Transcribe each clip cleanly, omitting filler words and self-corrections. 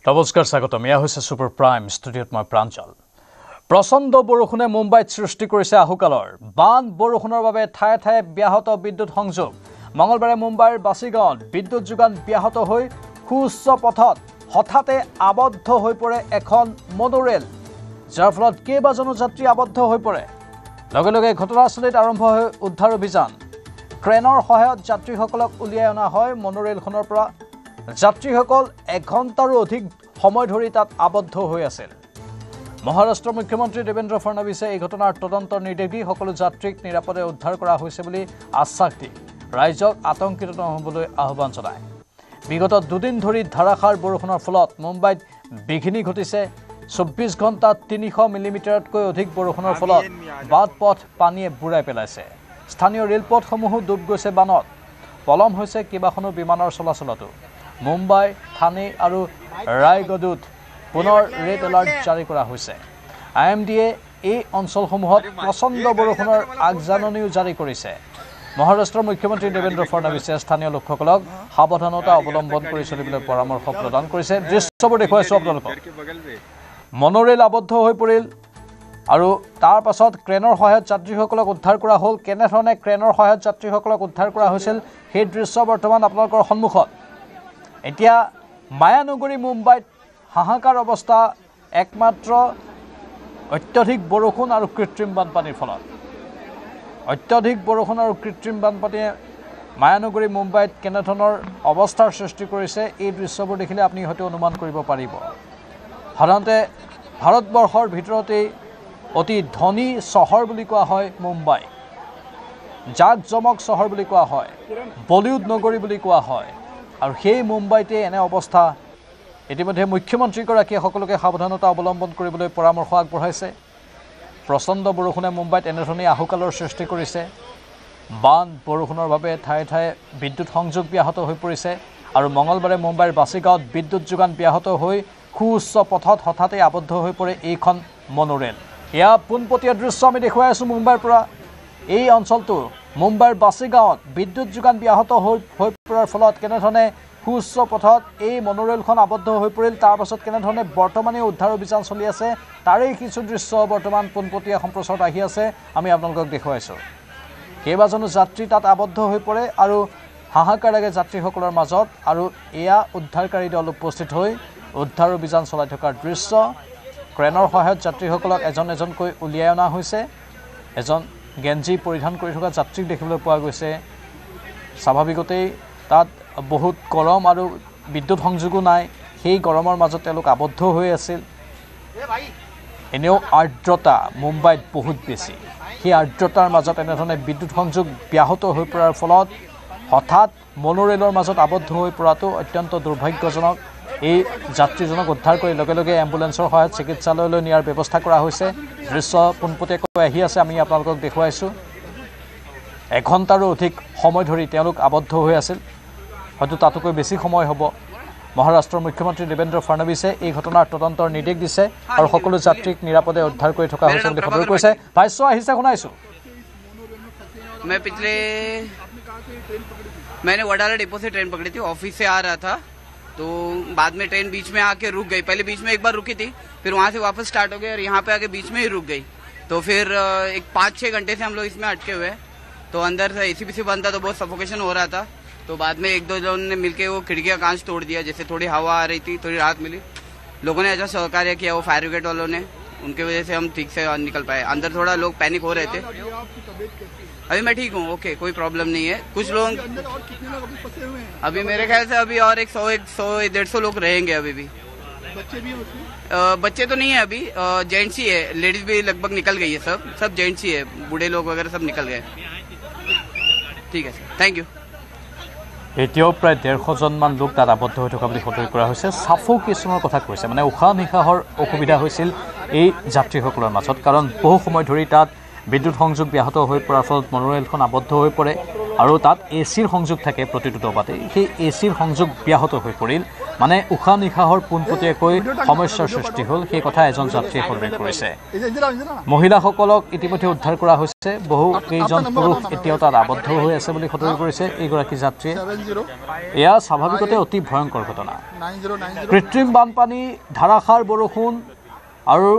নমস্কাৰ স্বাগতম এয়া হৈছে সুপাৰ প্ৰাইম ষ্টুডিঅ'ত মই প্ৰাঞ্জল প্ৰচণ্ড বৰষুণে মুম্বাইত সৃষ্টি কৰিছে আহুকালৰ বান বৰষুণৰ বাবে ঠায়ে ঠায়ে ব্যাহত বিদ্যুৎ সংযোগ মঙলবাৰে মুম্বাইৰ বাছিগাঁৱত বিদ্যুৎ যোগান ব্যাহত হৈ সুউচ্চ পথত হঠাতে আবদ্ধ হৈ পৰে এখন মনোৰেল যাৰ ফলত কেইবাজনো যাত্ৰী আবদ্ধ হৈ পৰে লগে লগে ঘটনাস্থলীত আৰম্ভ হয় উদ্ধাৰ অভিযান ক্ৰেনৰ সহায়ত যাত্ৰীসকলক উলিয়াই অনা হয় মনোৰেলখনৰ পৰা যাত্ৰীসকল 1 ঘণ্টাৰো অধিক সময় ধৰি তাত আবদ্ধ হৈ আছিল মহাৰাষ্ট্ৰৰ মুখ্যমন্ত্ৰী দেবেন্দ্ৰ ফডনৱিছে এই ঘটনাৰ তদন্তৰ নিৰ্দেশ দি সকলো যাত্ৰীক নিৰাপদে উদ্ধাৰ কৰা হৈছে বুলি আশ্বাস দি ৰাইজক আতংকিত নহবলৈ আহ্বান জনায় বিগত দুদিন ধৰি ধাৰাসাৰ বৰষুণৰ ফলত মুম্বাইত বিঘিনি ঘটিছে 24 ঘণ্টাত 300 মিলিমিটাৰতকৈ অধিক বৰষুণৰ ফলত বাট পথ পানীয়ে বুৰাই পেলাইছে স্থানীয় ৰেলপথসমূহো ডুব গৈছে বানত পলম হৈছে কেইবাখনো বিমানৰ চলাচলতো মুম্বাই থানে আৰু ৰায়গড়ত পুনৰ ৰেড এলাৰ্ট জাৰি কৰা হৈছে আইএমডিয়ে এই অঞ্চলসমূহত প্ৰচণ্ড বৰষুণৰ আগজাননীও জাৰি কৰিছে মহাৰাষ্ট্ৰৰ মুখ্যমন্ত্ৰী দেবেন্দ্ৰ ফডনৱিছে স্থানীয় লোকসকলক সাৱধানতা অৱলম্বন কৰি চলিবলৈ পৰামৰ্শ প্ৰদান কৰিছে দৃশ্যবোৰ দেখুৱাইছোঁ আপোনালোকক মনোৰেল আবদ্ধ হৈ পৰিল আৰু তাৰ পাছত ক্ৰেনৰ সহায়ত যাত্ৰীসকলক উদ্ধাৰ কৰা হ'ল কেনেধৰণে ক্ৰেনৰ সহায়ত যাত্ৰীসকলক উদ্ধাৰ কৰা হৈছিল সেই দৃশ্য বৰ্তমান আপোনালোকৰ সন্মুখত এতিয়া মায়ানগৰী মুম্বাইত হাহাকাৰ অৱস্থা একমাত্ৰ অত্যধিক বৰষুণ আৰু কৃত্ৰিম বানপানীৰ ফলত অত্যধিক বৰষুণ আৰু কৃত্ৰিম বানপানীয়ে মায়ানগৰী মুম্বাইত কেনেধৰণৰ অৱস্থাৰ সৃষ্টি কৰিছে এই দৃশ্যবোৰ দেখিলে আপুনি হয়তো অনুমান কৰিব পাৰিব সাধাৰণতে ভাৰতবৰ্ষৰ ভিতৰতেই অতি ধনী চহৰ বুলি কোৱা হয় মুম্বাই জাকজমক চহৰ বুলি কোৱা হয় বলিউড নগৰী বুলি কোৱা হয় আৰু সেই মুম্বাইতে এনে অৱস্থা ইতিমধ্যে মুখ্যমন্ত্ৰীগৰাকীয়ে সকলোকে সাৱধানতা অৱলম্বন কৰিবলৈ পৰামৰ্শ আগবঢ়াইছে প্ৰচণ্ড বৰষুণে মুম্বাইত এনেধৰণেই আহুকালৰ সৃষ্টি কৰিছে বান বৰষুণৰ বাবে ঠায়ে ঠায়ে বিদ্যুৎ সংযোগ ব্যাহত হৈ পৰিছে আৰু মঙলবাৰে মুম্বাইৰ বাছিগাঁৱত বিদ্যুৎ যোগান ব্যাহত হৈ সুউচ্চ পথত হঠাতে আবদ্ধ হৈ পৰে এইখন মনোৰেল এয়া পোনপটীয়া দৃশ্য আমি দেখুৱাই আছোঁ মুম্বাইৰ পৰা এই অঞ্চলটো মুম্বাইৰ বাছিগাঁৱত বিদ্যুৎ যোগান ব্যাহত হৈ পৰাৰ ফলত কেনেধৰণে সুউচ্চ পথত এই মনোৰেলখন আবদ্ধ হৈ পৰিল তাৰ পাছত কেনেধৰণে বৰ্তমানে উদ্ধাৰ অভিযান চলি আছে তাৰেই কিছু দৃশ্য বৰ্তমান পোনপটীয়া সম্প্ৰচাৰত আহি আছে আমি আপোনালোকক দেখুৱাইছোঁ কেইবাজনো যাত্ৰী তাত আবদ্ধ হৈ পৰে আৰু হাহাকাৰ লাগে যাত্ৰীসকলৰ মাজত আৰু এয়া উদ্ধাৰকাৰী দল উপস্থিত হৈ উদ্ধাৰ অভিযান চলাই থকাৰ দৃশ্য ক্ৰেনৰ সহায়ত যাত্ৰীসকলক এজন এজনকৈ উলিয়াই অনা হৈছে এজন গেঞ্জি পৰিধান কৰি থকা যাত্ৰীক দেখিবলৈ পোৱা গৈছে স্বাভাৱিকতেই তাত বহুত গৰম আৰু বিদ্যুৎ সংযোগো নাই সেই গৰমৰ মাজত তেওঁলোক আবদ্ধ হৈ আছিল এনেও আৰ্দ্ৰতা মুম্বাইত বহুত বেছি সেই আৰ্দ্ৰতাৰ মাজত এনেধৰণে বিদ্যুৎ সংযোগ ব্যাহত হৈ পৰাৰ ফলত হঠাৎ মনোৰেলৰ মাজত আবদ্ধ হৈ পৰাটো অত্যন্ত দুৰ্ভাগ্যজনক এই যাত্ৰীজনক উদ্ধাৰ কৰি লগে লগে এম্বুলেন্সৰ সহায়ত চিকিৎসালয়লৈ নিয়াৰ ব্যৱস্থা কৰা হৈছে দৃশ্য পোনপটীয়াকৈ আহি আছে আমি আপোনালোকক দেখুৱাইছোঁ 1 ঘণ্টাৰো অধিক সময় ধৰি তেওঁলোক আবদ্ধ হৈ আছিল হয়তো তাতকৈ বেছি সময় হ'ব মহাৰাষ্ট্ৰৰ মুখ্যমন্ত্ৰী দেবেন্দ্ৰ ফডনৱিছে এই ঘটনাৰ তদন্তৰ নিৰ্দেশ দিছে আৰু সকলো যাত্ৰীক নিৰাপদে উদ্ধাৰ কৰি থকা হৈছে বুলি খবৰ কৰিছে ভাষ্য আহিছে শুনাইছোঁ मैंने वडाला डिपो से ट्रेन पकड़ी थी ऑफिस से आ रहा था तो बाद में ट्रेन बीच में आके रुक गई पहले बीच में एक बार रुकी थी फिर वहाँ से वापस स्टार्ट हो गई और यहाँ पे आके बीच में ही रुक गई तो फिर एक 5-6 घंटे से हम लोग इसमें अटके हुए तो अंदर से एसी बीसी बंद था तो बहुत सफोकेशन हो रहा था तो बाद में 1-2 लोगों ने मिलके वो खिड़कियाँ कांच तोड़ दिया जैसे थोड़ी हवा आ रही थी थोड़ी राहत मिली लोगों ने अच्छा सहकार्य किया वो फायर ब्रिगेड वालों ने उनके वजह से हम ठीक से निकल पाए अंदर थोड़ा लोग पैनिक हो रहे थे अभी मैं ठीक हूँ ओके कोई प्रॉब्लम नहीं है कुछ लोग अभी मेरे ख्याल से अभी और 100-150 लोग रहेंगे अभी भी बच्चे तो नहीं है अभी जेंट्स ही है लेडीज भी लगभग निकल गई है सब जेंट्स ही है बूढ़े लोग वगैरह सब निकल गए ठीक है सर थैंक यू এতিয়াও প্ৰায় 150জনমান লোক তাত আবদ্ধ হৈ থকা বুলি সতৰ্ক কৰা হৈছে সাফোকেশ্যনৰ কথা কৈছে মানে উশাহ নিশাহৰ অসুবিধা হৈছিল এই যাত্ৰীসকলৰ মাজত কাৰণ বহু সময় ধৰি তাত বিদ্যুৎ সংযোগ ব্যাহত হৈ পৰাৰ ফলত মনোৰেলখন আবদ্ধ হৈ পৰে আৰু তাত এচিৰ সংযোগ থাকে প্ৰতিটো ডবাতে সেই এচিৰ সংযোগ ব্যাহত হৈ পৰিল মানে উশাহ নিশাহৰ পোনপটীয়াকৈ সমস্যাৰ সৃষ্টি হ'ল সেই কথা এজন যাত্ৰীয়ে উল্লেখ কৰিছে মহিলাসকলক ইতিমধ্যে উদ্ধাৰ কৰা হৈছে বহু কেইজন পুৰুষ এতিয়াও তাত আবদ্ধ হৈ আছে বুলি সতৰ্ক কৰিছে এইগৰাকী যাত্ৰীয়ে এয়া স্বাভাৱিকতে অতি ভয়ংকৰ ঘটনা কৃত্ৰিম বানপানী ধাৰাসাৰ বৰষুণ আৰু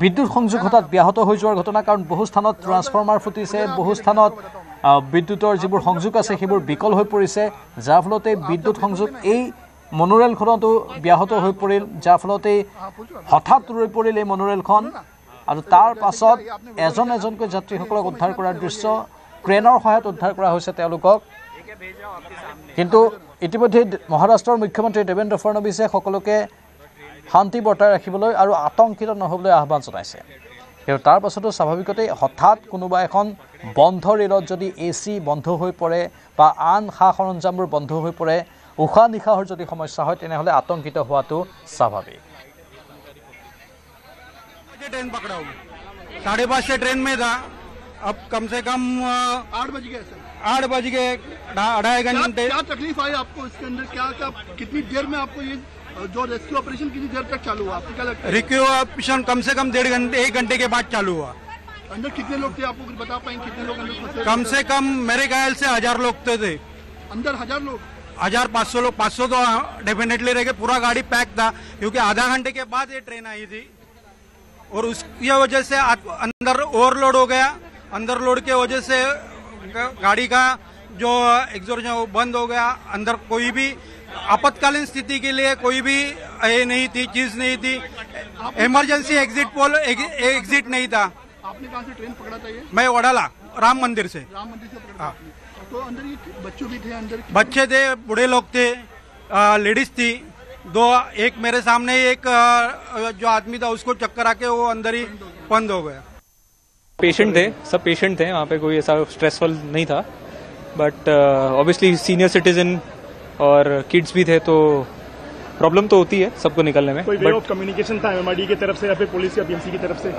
বিদ্যুৎ সংযোগ হঠাৎ ব্যাহত হৈ যোৱাৰ ঘটনা কাৰণ বহু স্থানত ট্ৰান্সফৰ্মাৰ ফুটিছে বহু স্থানত বিদ্যুতৰ যিবোৰ সংযোগ আছে সেইবোৰ বিকল হৈ পৰিছে যাৰ ফলতে বিদ্যুৎ সংযোগ এই মনোৰেলখনতো ব্যাহত হৈ পৰিল যাৰ ফলতে হঠাৎ ৰৈ পৰিল এই মনোৰেলখন আৰু তাৰ পাছত এজন এজনকৈ যাত্ৰীসকলক উদ্ধাৰ কৰাৰ দৃশ্য ক্ৰেনৰ সহায়ত উদ্ধাৰ কৰা হৈছে তেওঁলোকক কিন্তু ইতিমধ্যে মহাৰাষ্ট্ৰৰ মুখ্যমন্ত্ৰী দেৱেন্দ্ৰ ফডনৱিছে সকলোকে শান্তি বৰ্তাই ৰাখিবলৈ আৰু আতংকিত নহবলৈ আহ্বান জনাইছে কিন্তু তাৰ পাছতো স্বাভাৱিকতে হঠাৎ কোনোবা এখন বন্ধ ৰেলত যদি এচি বন্ধ হৈ পৰে বা আন সা সৰঞ্জামবোৰ বন্ধ হৈ পৰে উশাহ নিশাহৰ যদি সমস্যা হয় তেনেহ'লে আতংকিত হোৱাটো স্বাভাৱিক ट्रेन पकड़ा हूँ 5:30 से ट्रेन में था अब कम से कम 8 बज गए सर 8 बज के 2.5 घंटे क्या तकलीफ आई आपको इसके अंदर क्या क्या कितनी देर में आपको ये जो रेस्क्यू ऑपरेशन कितनी देर तक चालू हुआ आपको क्या लगता है रिक्यू ऑपरेशन कम से कम 1 घंटे के बाद चालू हुआ अंदर कितने लोग थे आपको कुछ बता पाएंगे कितने लोग अंदर फंसे कम से कम मेरे ख्याल से 1000 लोग थे अंदर 1000 लोग 1500 लोग 500 तो डेफिनेटली रह गए पूरा गाड़ी पैक था क्योंकि आधा घंटे के बाद ये ट्रेन आई थी और उसकी वजह से अंदर ओवरलोड हो गया अंदर लोड के वजह से गाड़ी का जो एग्जॉस्ट वो बंद हो गया अंदर कोई भी आपातकालीन स्थिति के लिए कोई भी ये नहीं थी चीज नहीं थी इमरजेंसी एग्जिट नहीं था आपने कहाँ से ट्रेन पकड़ा था ये मैं वडाला राम मंदिर से पकड़ा तो अंदर ये बच्चों भी थे अंदर बच्चे थे बूढ़े लोग थे लेडीज थी दो एक मेरे सामने एक जो आदमी था उसको चक्कर आके वो अंदर ही बंद हो गया पेशेंट थे सब पेशेंट थे वहाँ पे कोई ऐसा स्ट्रेसफुल नहीं था बट ऑब्वियसली सीनियर सिटीजन और किड्स भी थे तो प्रॉब्लम तो होती है सबको निकलने में कोई वे ऑफ कम्युनिकेशन था एमआरडी की तरफ से या फिर पुलिस या बीएमसी की तरफ से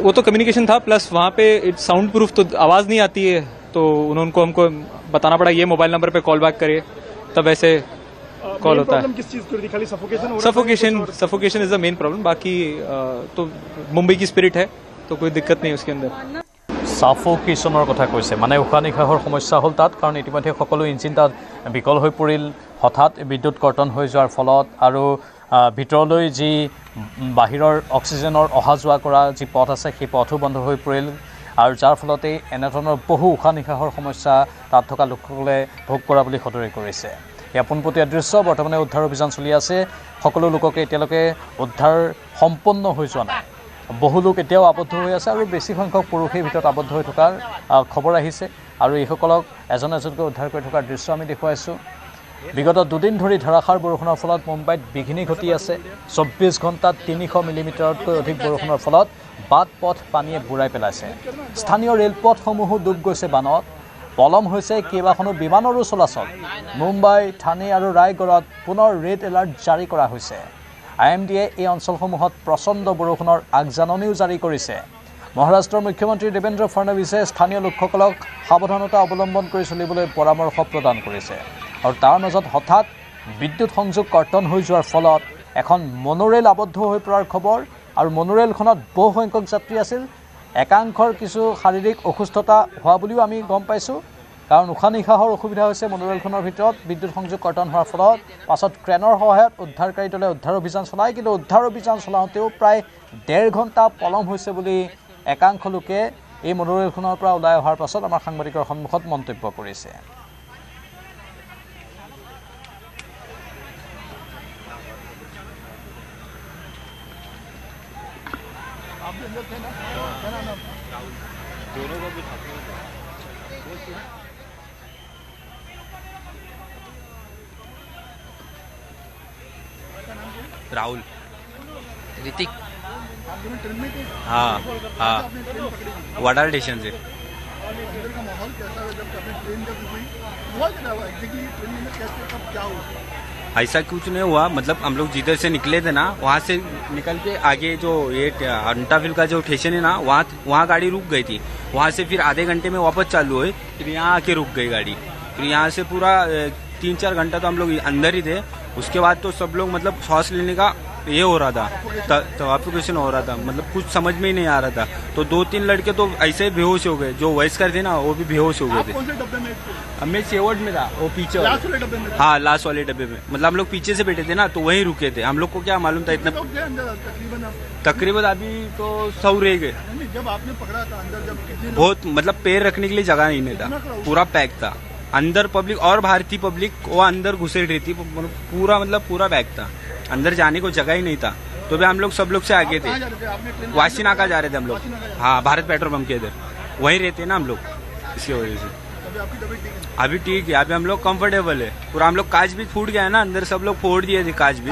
वो तो कम्युनिकेशन था प्लस वहाँ पे साउंड प्रूफ तो आवाज़ नहीं आती है तो उनको हमको बताना पड़ा ये मोबाइल नंबर पे कॉल बैक करिए तब ऐसे कॉल होता है किस चीज को थी खाली suffocation is the main problem बाकी तो मुंबई की स्पिरिट है तो कोई दिक्कत नहीं उसके अंदर সাফোকেশ্যনৰ কথা কৈছে মানে উশাহ নিশাহৰ সমস্যা হ'ল তাত কাৰণ ইতিমধ্যে সকলো ইঞ্জিন তাত বিকল হৈ পৰিল হঠাৎ বিদ্যুৎ কৰ্তন হৈ যোৱাৰ ফলত আৰু ভিতৰলৈ যি বাহিৰৰ অক্সিজেনৰ অহা যোৱা কৰা যি পথ আছে সেই পথো বন্ধ হৈ পৰিল আৰু যাৰ ফলতে এনেধৰণৰ বহু উশাহ নিশাহৰ সমস্যা তাত থকা লোকসকলে ভোগ কৰা বুলি সদৰি কৰিছে এয়া পোনপটীয়া দৃশ্য বৰ্তমানে উদ্ধাৰ অভিযান চলি আছে সকলো লোককে এতিয়ালৈকে উদ্ধাৰ সম্পন্ন হৈ যোৱা নাই বহু লোক এতিয়াও আবদ্ধ হৈ আছে আৰু বেছি সংখ্যক পুৰুষেই ভিতৰত আবদ্ধ হৈ থকাৰ খবৰ আহিছে আৰু এইসকলক এজন এজনকৈ উদ্ধাৰ কৰি থকাৰ দৃশ্য আমি দেখুৱাইছোঁ বিগত দুদিন ধৰি ধাৰাসাৰ বৰষুণৰ ফলত মুম্বাইত বিঘিনি ঘটি আছে 24 ঘণ্টাত 300 মিলিমিটাৰতকৈ অধিক বৰষুণৰ ফলত বাট পথ পানীয়ে বুৰাই পেলাইছে স্থানীয় ৰেলপথসমূহো ডুব গৈছে বানত পলম হৈছে কেইবাখনো বিমানৰো চলাচল মুম্বাই থানে আৰু ৰায়গড়ত পুনৰ ৰেড এলাৰ্ট জাৰি কৰা হৈছে আইএমডিয়ে এই অঞ্চলসমূহত প্ৰচণ্ড বৰষুণৰ আগজাননীও জাৰি কৰিছে মহাৰাষ্ট্ৰৰ মুখ্যমন্ত্ৰী দেৱেন্দ্ৰ ফডনৱিছে স্থানীয় লোকসকলক সাৱধানতা অৱলম্বন কৰি চলিবলৈ পৰামৰ্শ প্ৰদান কৰিছে আৰু তাৰ মাজত হঠাৎ বিদ্যুৎ সংযোগ কৰ্তন হৈ যোৱাৰ ফলত এখন মনোৰেল আবদ্ধ হৈ পৰাৰ খবৰ আৰু মনোৰেলখনত বহু সংখ্যক যাত্ৰী আছিল একাংশৰ কিছু শাৰীৰিক অসুস্থতা হোৱা বুলিও আমি গম পাইছোঁ কাৰণ উশাহ নিশাহৰ অসুবিধা হৈছে মনোৰেলখনৰ ভিতৰত বিদ্যুৎ সংযোগ কৰ্তন হোৱাৰ ফলত পাছত ক্ৰেনৰ সহায়ত উদ্ধাৰকাৰী দলে উদ্ধাৰ অভিযান চলায় কিন্তু উদ্ধাৰ অভিযান চলাওঁতেও প্ৰায় 1.5 ঘণ্টা পলম হৈছে বুলি একাংশ লোকে এই মনোৰেলখনৰ পৰা ওলাই অহাৰ পাছত আমাৰ সাংবাদিকৰ সন্মুখত মন্তব্য কৰিছে राहुल ऋतिक आप दोनों ट्रेन में थे हाँ हाँ वडाल स्टेशन से अंदर का माहौल कैसा है जब आपने ट्रेन जब हुई हुआ क्या हुआ एग्जैक्टली ट्रेन में कैसे कब क्या हुआ ऐसा कुछ नहीं हुआ, मतलब हम लोग जिधर से निकले थे ना वहाँ से निकल के आगे जो ये अंटाफिल का जो स्टेशन है ना वहाँ गाड़ी रुक गई थी। वहाँ से फिर आधे घंटे में वापस चालू हुई, फिर यहाँ आके रुक गई गाड़ी। फिर यहाँ से पूरा 3-4 घंटा तो हम लोग अंदर ही थे। उसके बाद तो सब लोग मतलब सांस लेने का ये हो रहा था, सफोकेशन हो रहा था, मतलब कुछ समझ में ही नहीं आ रहा था। तो 2-3 लड़के तो ऐसे ही बेहोश हो गए, जो वयस्कर थे ना वो भी बेहोश हो गए थे। कौन से डब्बे में? हमें सेवट में था, वो पीछे लास्ट वाले डब्बे में? हाँ लास्ट वाले डब्बे में, मतलब हम लोग पीछे से बैठे थे ना तो वहीं रुके थे। हम लोग को क्या मालूम था इतना। तकरीबन अभी तो 100 रह गए। जब आपने पकड़ा था अंदर, जब कितने बहुत मतलब पैर रखने के लिए जगह नहीं था, पूरा पैक था। अंदर पब्लिक और भारतीय पब्लिक वो अंदर घुसे रही थी, पूरा मतलब पूरा पैक था, अंदर जाने को जगह ही नहीं था। तो भी हम लोग सब लोग से आगे थे, वाशी नाका जा रहे थे हम लोग। हाँ भारत पेट्रोल पंप के इधर वहीं रहते ना हम लोग, इसकी वजह से अभी ठीक है। अभी हम लोग कंफर्टेबल है पूरा। हम लोग कांच भी फूट गया है ना, अंदर सब लोग फोड़ दिए थे कांच भी।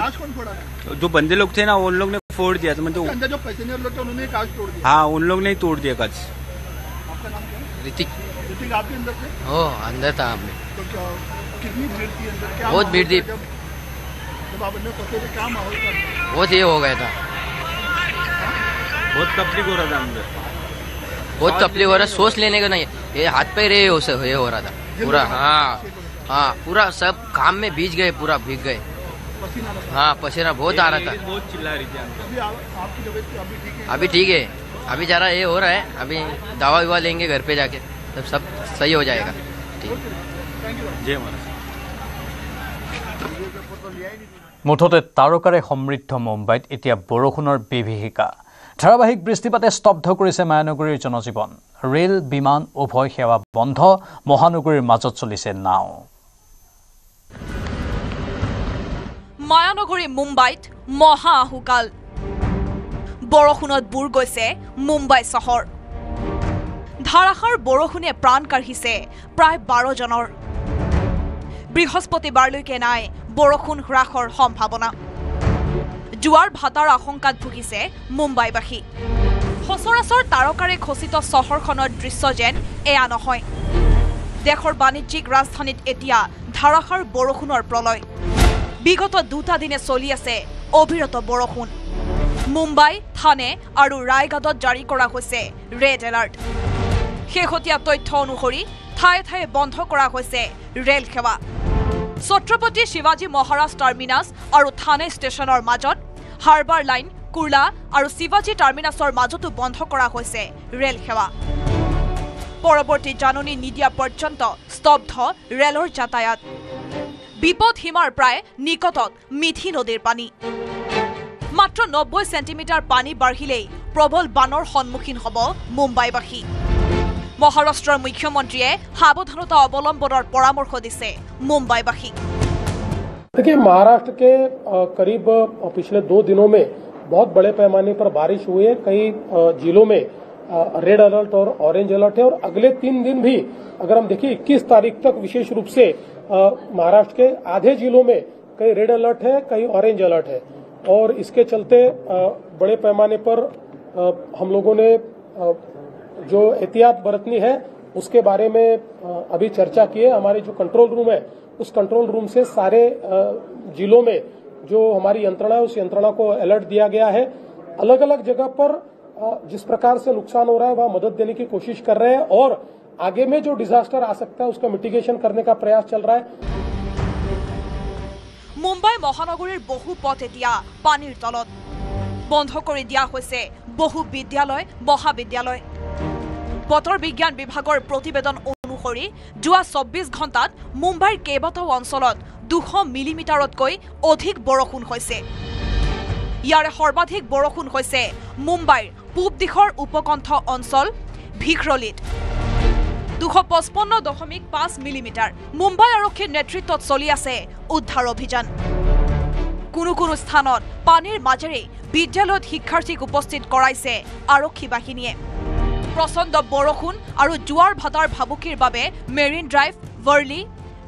जो बंदे लोग थे ना उन लोग ने फोड़ दिया था, मतलब जो पैसेंजर लोग थे उन्होंने कांच तोड़ दिया। हाँ उन लोग ने तोड़ दिया कांच। आपका नाम क्या है? ऋतिक। ऋतिक आपके अंदर थे? ओ अंदर था हमने। तो क्या कितनी भीड़ थी अंदर? क्या बहुत भीड़ थी। जब आप अंदर फंसे थे क्या माहौल था? बहुत ये हो गया था, बहुत तकलीफ हो रहा था अंदर, बहुत तकलीफ हो रहा। सोच लेने का नहीं, ये हाथ पे ये हो रहा था पूरा। हाँ पूरा सब काम में भीग गए, पूरा भीग गए। हाँ पसीना बहुत आ रहा था, बहुत चिल्ला रही थी। आपकी तबीयत अभी ठीक है? अभी ठीक है, अभी जरा ये हो रहा है, अभी दवा विवा लेंगे घर पे जाके, तब सब सही हो जाएगा। ठीक, जय महाराज। মুঠতে তাৰকাৰে সমৃদ্ধ মুম্বাইত এতিয়া বৰষুণৰ বিভীষিকা। ধাৰাবাহিক বৃষ্টিপাতে স্তব্ধ কৰিছে মায়ানগৰীৰ জনজীৱন। ৰেল বিমান উভয় সেৱা বন্ধ, মহানগৰীৰ মাজত চলিছে নাও। মায়ানগৰী মুম্বাইত মহা আহুকাল। বৰষুণত বুৰ গৈছে মুম্বাই চহৰ। ধাৰাসাৰ বৰষুণে প্ৰাণ কাঢ়িছে প্ৰায় 12 জনৰ। বৃহস্পতিবাৰলৈকে নাই বৰষুণ হ্ৰাসৰ সম্ভাৱনা। জোৱাৰ ভাটাৰ আশংকাত ভুগিছে মুম্বাইবাসী। সচৰাচৰ তাৰকাৰে খচিত চহৰখনৰ দৃশ্য যেন এয়া নহয়। দেশৰ বাণিজ্যিক ৰাজধানীত এতিয়া ধাৰাসাৰ বৰষুণৰ প্ৰলয়। বিগত 2টা দিনে চলি আছে অবিৰত বৰষুণ। মুম্বাই, থানে আৰু ৰায়গড়ত জাৰি কৰা হৈছে ৰেড এলাৰ্ট। শেহতীয়া তথ্য অনুসৰি ঠায়ে ঠায়ে বন্ধ কৰা হৈছে ৰেল সেৱা। ছত্ৰপতি শিৱাজী মহাৰাজ টাৰ্মিনাছ আৰু থানে ষ্টেচনৰ মাজত, হাৰ্বাৰ লাইন, কুৰ্লা আৰু শিৱাজী টাৰ্মিনাছৰ মাজতো বন্ধ কৰা হৈছে ৰেল সেৱা। পৰৱৰ্তী জাননী নিদিয়া পৰ্যন্ত স্তব্ধ ৰেলৰ যাতায়াত। বিপদ সীমাৰ প্ৰায় নিকটত মিথি নদীৰ পানী। মাত্ৰ 90 সেণ্টিমিটাৰ পানী বাঢ়িলেই প্ৰবল বানৰ সন্মুখীন হ'ব মুম্বাইবাসী। মহাৰাষ্ট্ৰৰ মুখ্যমন্ত্ৰীয়ে সাৱধানতা অৱলম্বনৰ পৰামৰ্শ দিছে মুম্বাইবাসীক। देखिए महाराष्ट्र के करीब पिछले 2 दिनों में बहुत बड़े पैमाने पर बारिश हुई है। कई जिलों में रेड अलर्ट और ऑरेंज अलर्ट है और अगले 3 दिन भी अगर हम देखिए 21 तारीख तक विशेष रूप से महाराष्ट्र के आधे जिलों में कई रेड अलर्ट है, कई ऑरेंज अलर्ट है। और इसके चलते बड़े पैमाने पर हम लोगों ने जो एहतियात बरतनी है उसके बारे में अभी चर्चा की है। हमारे जो कंट्रोल रूम है उस कंट्रोल रूम से सारे जिलों में जो हमारी यंत्रणा है उस यंत्रणा को अलर्ट दिया गया है। अलग अलग जगह पर जिस प्रकार से नुकसान हो रहा है वहां मदद देने की कोशिश कर रहे हैं और आगे में जो डिजास्टर आ सकता है उसका मिटिगेशन करने का प्रयास चल रहा है। মুম্বাই মহানগৰীৰ বহু পথ এতিয়া পানীৰ তলত। বন্ধ কৰি দিয়া হৈছে বহু বিদ্যালয়, মহাবিদ্যালয়। বতৰ বিজ্ঞান বিভাগৰ প্ৰতিবেদন অনুসৰি যোৱা 24 ঘণ্টাত মুম্বাইৰ কেইবাটাও অঞ্চলত 200 মিলিমিটাৰতকৈ অধিক বৰষুণ হৈছে। ইয়াৰে সৰ্বাধিক বৰষুণ হৈছে মুম্বাইৰ পূব দিশৰ উপকণ্ঠ অঞ্চল ভিক্ৰলিত 255.5 মিলিমিটাৰ। মুম্বাই আৰক্ষীৰ নেতৃত্বত চলি আছে উদ্ধাৰ অভিযান। কোনো কোনো স্থানত পানীৰ মাজেৰে বিদ্যালয়ত শিক্ষাৰ্থীক উপস্থিত কৰাইছে আৰক্ষী বাহিনীয়ে। প্ৰচণ্ড বৰষুণ আৰু জোৱাৰ ভাটাৰ ভাবুকিৰ বাবে marine drive, Worli,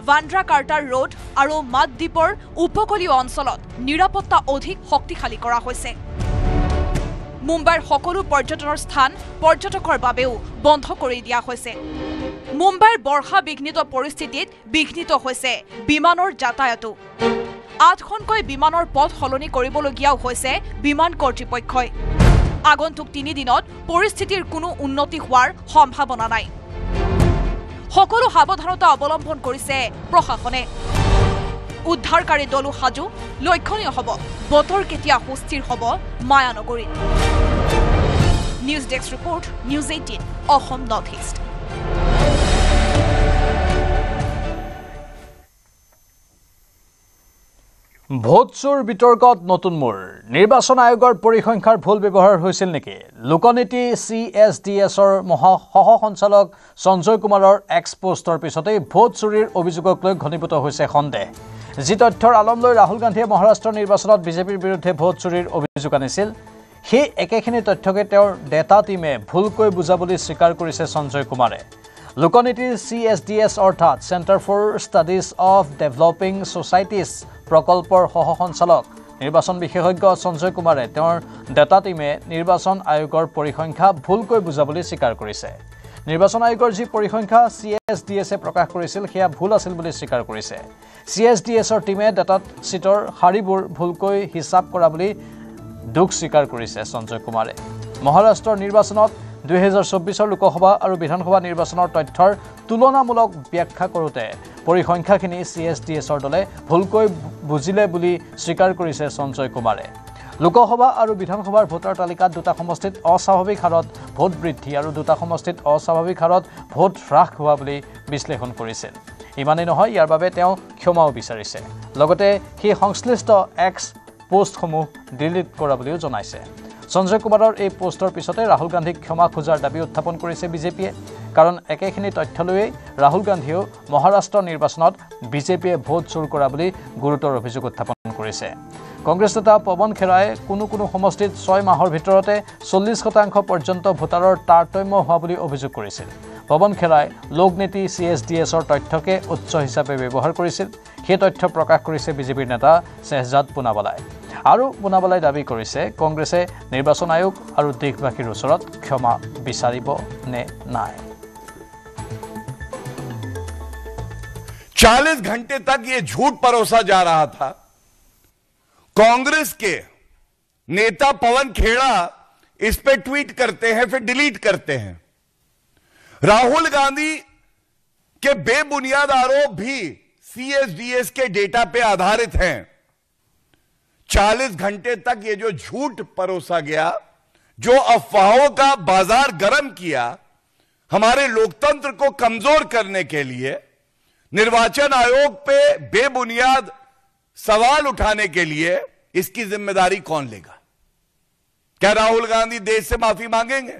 Bandra Carter road আৰু মাদদ্বীপৰ উপকূলীয় অঞ্চলত নিৰাপত্তা অধিক শক্তিশালী কৰা হৈছে। মুম্বাইৰ সকলো পৰ্যটনৰ স্থান পৰ্যটকৰ বাবেও বন্ধ কৰি দিয়া হৈছে। মুম্বাইৰ বৰ্ষা বিঘ্নিত পৰিস্থিতিত বিঘ্নিত হৈছে বিমানৰ যাতায়াতো। 8খনকৈ বিমানৰ পথ সলনি কৰিবলগীয়াও হৈছে বিমান কৰ্তৃপক্ষই আগন্তুক 3 দিনত পৰিস্থিতিৰ কোনো উন্নতি হোৱাৰ সম্ভাৱনা নাই সকলো সাৱধানতা অৱলম্বন কৰিছে প্ৰশাসনে উদ্ধাৰকাৰী দলো সাজু লক্ষণীয় হ'ব বতৰ কেতিয়া সুস্থিৰ হ'ব মায়ানগৰীত news desk report news 18 Assam north east vote চোৰ বিতৰ্কত নতুন মূৰ নিৰ্বাচন আয়োগৰ পৰিসংখ্যাৰ ভুল ব্যৱহাৰ হৈছিল নেকি লোকনীতি CSDSৰ সহ সঞ্চালক সঞ্জয় কুমাৰৰ এক্সপোষ্টৰ পিছতেই ভোট চুৰিৰ অভিযোগক লৈ ঘনীভূত হৈছে সন্দেহ যি তথ্যৰ আলম লৈ ৰাহুল গান্ধীয়ে মহাৰাষ্ট্ৰৰ নিৰ্বাচনত বিজেপিৰ বিৰুদ্ধে ভোট চুৰিৰ অভিযোগ আনিছিল সেই একেখিনি তথ্যকে তেওঁৰ ডেটা টিমে ভুলকৈ বুজা বুলি স্বীকাৰ কৰিছে সঞ্জয় কুমাৰে লোকনীতি CSDS অৰ্থাৎ centre for studies of developing societies প্ৰকল্পৰ সহ সঞ্চালক নিৰ্বাচন বিশেষজ্ঞ সঞ্জয় কুমাৰে তেওঁৰ ডেটা টিমে নিৰ্বাচন আয়োগৰ পৰিসংখ্যা ভুলকৈ বুজা বুলি স্বীকাৰ কৰিছে নিৰ্বাচন আয়োগৰ যি পৰিসংখ্যা CSDSে প্ৰকাশ কৰিছিল সেয়া ভুল আছিল বুলি স্বীকাৰ কৰিছে CSDSৰ টিমে ডেটা চিটৰ শাৰীবোৰ ভুলকৈ হিচাপ কৰা বুলি দুখ স্বীকাৰ কৰিছে সঞ্জয় কুমাৰে মহাৰাষ্ট্ৰৰ নিৰ্বাচনত 2024 লোকসভা আৰু বিধানসভা নিৰ্বাচনৰ তথ্যৰ তুলনামূলক ব্যাখ্যা কৰোতে পৰিসংখ্যাখিনি CSDSৰ দলে ভুলকৈ বুজিলে বুলি স্বীকাৰ কৰিছে সঞ্জয় কুমাৰে লোকসভা আৰু বিধানসভাৰ ভোটাৰ তালিকাত দুটা সমষ্টিত অস্বাভাৱিক হাৰত ভোট বৃদ্ধি আৰু দুটা সমষ্টিত অস্বাভাৱিক হাৰত ভোট হ্ৰাস হোৱা বুলি বিশ্লেষণ কৰিছিল ইমানেই নহয় ইয়াৰ বাবে তেওঁ ক্ষমাও বিচাৰিছে লগতে সেই সংশ্লিষ্ট এক্স পোষ্টসমূহ ডিলিট কৰা বুলিও জনাইছে সঞ্জয় কুমাৰৰ এই পোষ্টৰ পিছতে ৰাহুল গান্ধীক ক্ষমা খোজাৰ দাবী উত্থাপন কৰিছে বিজেপিয়ে কাৰণ একেখিনি তথ্য লৈয়ে ৰাহুল গান্ধীয়েও মহাৰাষ্ট্ৰ নিৰ্বাচনত বিজেপিয়ে ভোট চুৰ কৰা বুলি গুৰুতৰ অভিযোগ উত্থাপন কৰিছে কংগ্ৰেছ নেতা পৱন খেৰাই কোনো সমষ্টিত 6 মাহৰ ভিতৰতে 40% পৰ্যন্ত ভোটাৰৰ তাৰতম্য হোৱা বুলি অভিযোগ কৰিছিল পৱন খেৰাই লোকনীতি CSDSৰ তথ্যকে উৎস হিচাপে ব্যৱহাৰ কৰিছিল সেই তথ্য প্ৰকাশ কৰিছে বিজেপিৰ নেতা শেহজাদ পুনাৱালাই আৰু পুনাৱালাই দাবী কৰিছে কংগ্ৰেছে নিৰ্বাচন আয়োগ আৰু দেশবাসীৰ ওচৰত ক্ষমা বিচাৰিব নে নাই 40 घंटे तक ये झूठ परोसा जा रहा था कांग्रेस के नेता पवन खेड़ा इस पे ट्वीट करते हैं फिर डिलीट करते हैं राहुल गांधी के बेबुनियाद आरोप भी CSDS के डेटा पे आधारित हैं 40 घंटे तक ये जो झूठ परोसा गया जो अफवाहों का बाजार गर्म किया हमारे लोकतंत्र को कमजोर करने के लिए निर्वाचन आयोग पे बेबुनियाद सवाल उठाने के लिए इसकी जिम्मेदारी कौन लेगा क्या राहुल गांधी देश से माफी मांगेंगे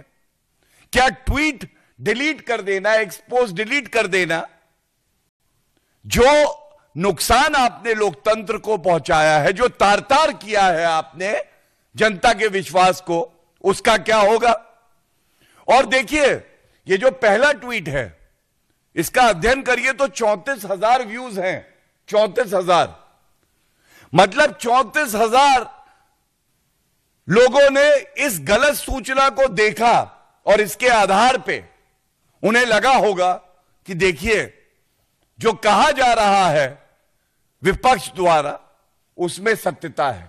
क्या ट्वीट डिलीट कर देना एक्सपोज डिलीट कर देना जो नुकसान आपने लोकतंत्र को पहुंचाया है जो तार-तार किया है आपने जनता के विश्वास को उसका क्या होगा और देखिए ये जो पहला ट्वीट है इसका अध्ययन करिए तो 34,000 व्यूज हैं 34,000 मतलब 34,000 लोगों ने इस गलत सूचना को देखा और इसके आधार पे उन्हें लगा होगा कि देखिए जो कहा जा रहा है विपक्ष द्वारा उसमें सत्यता है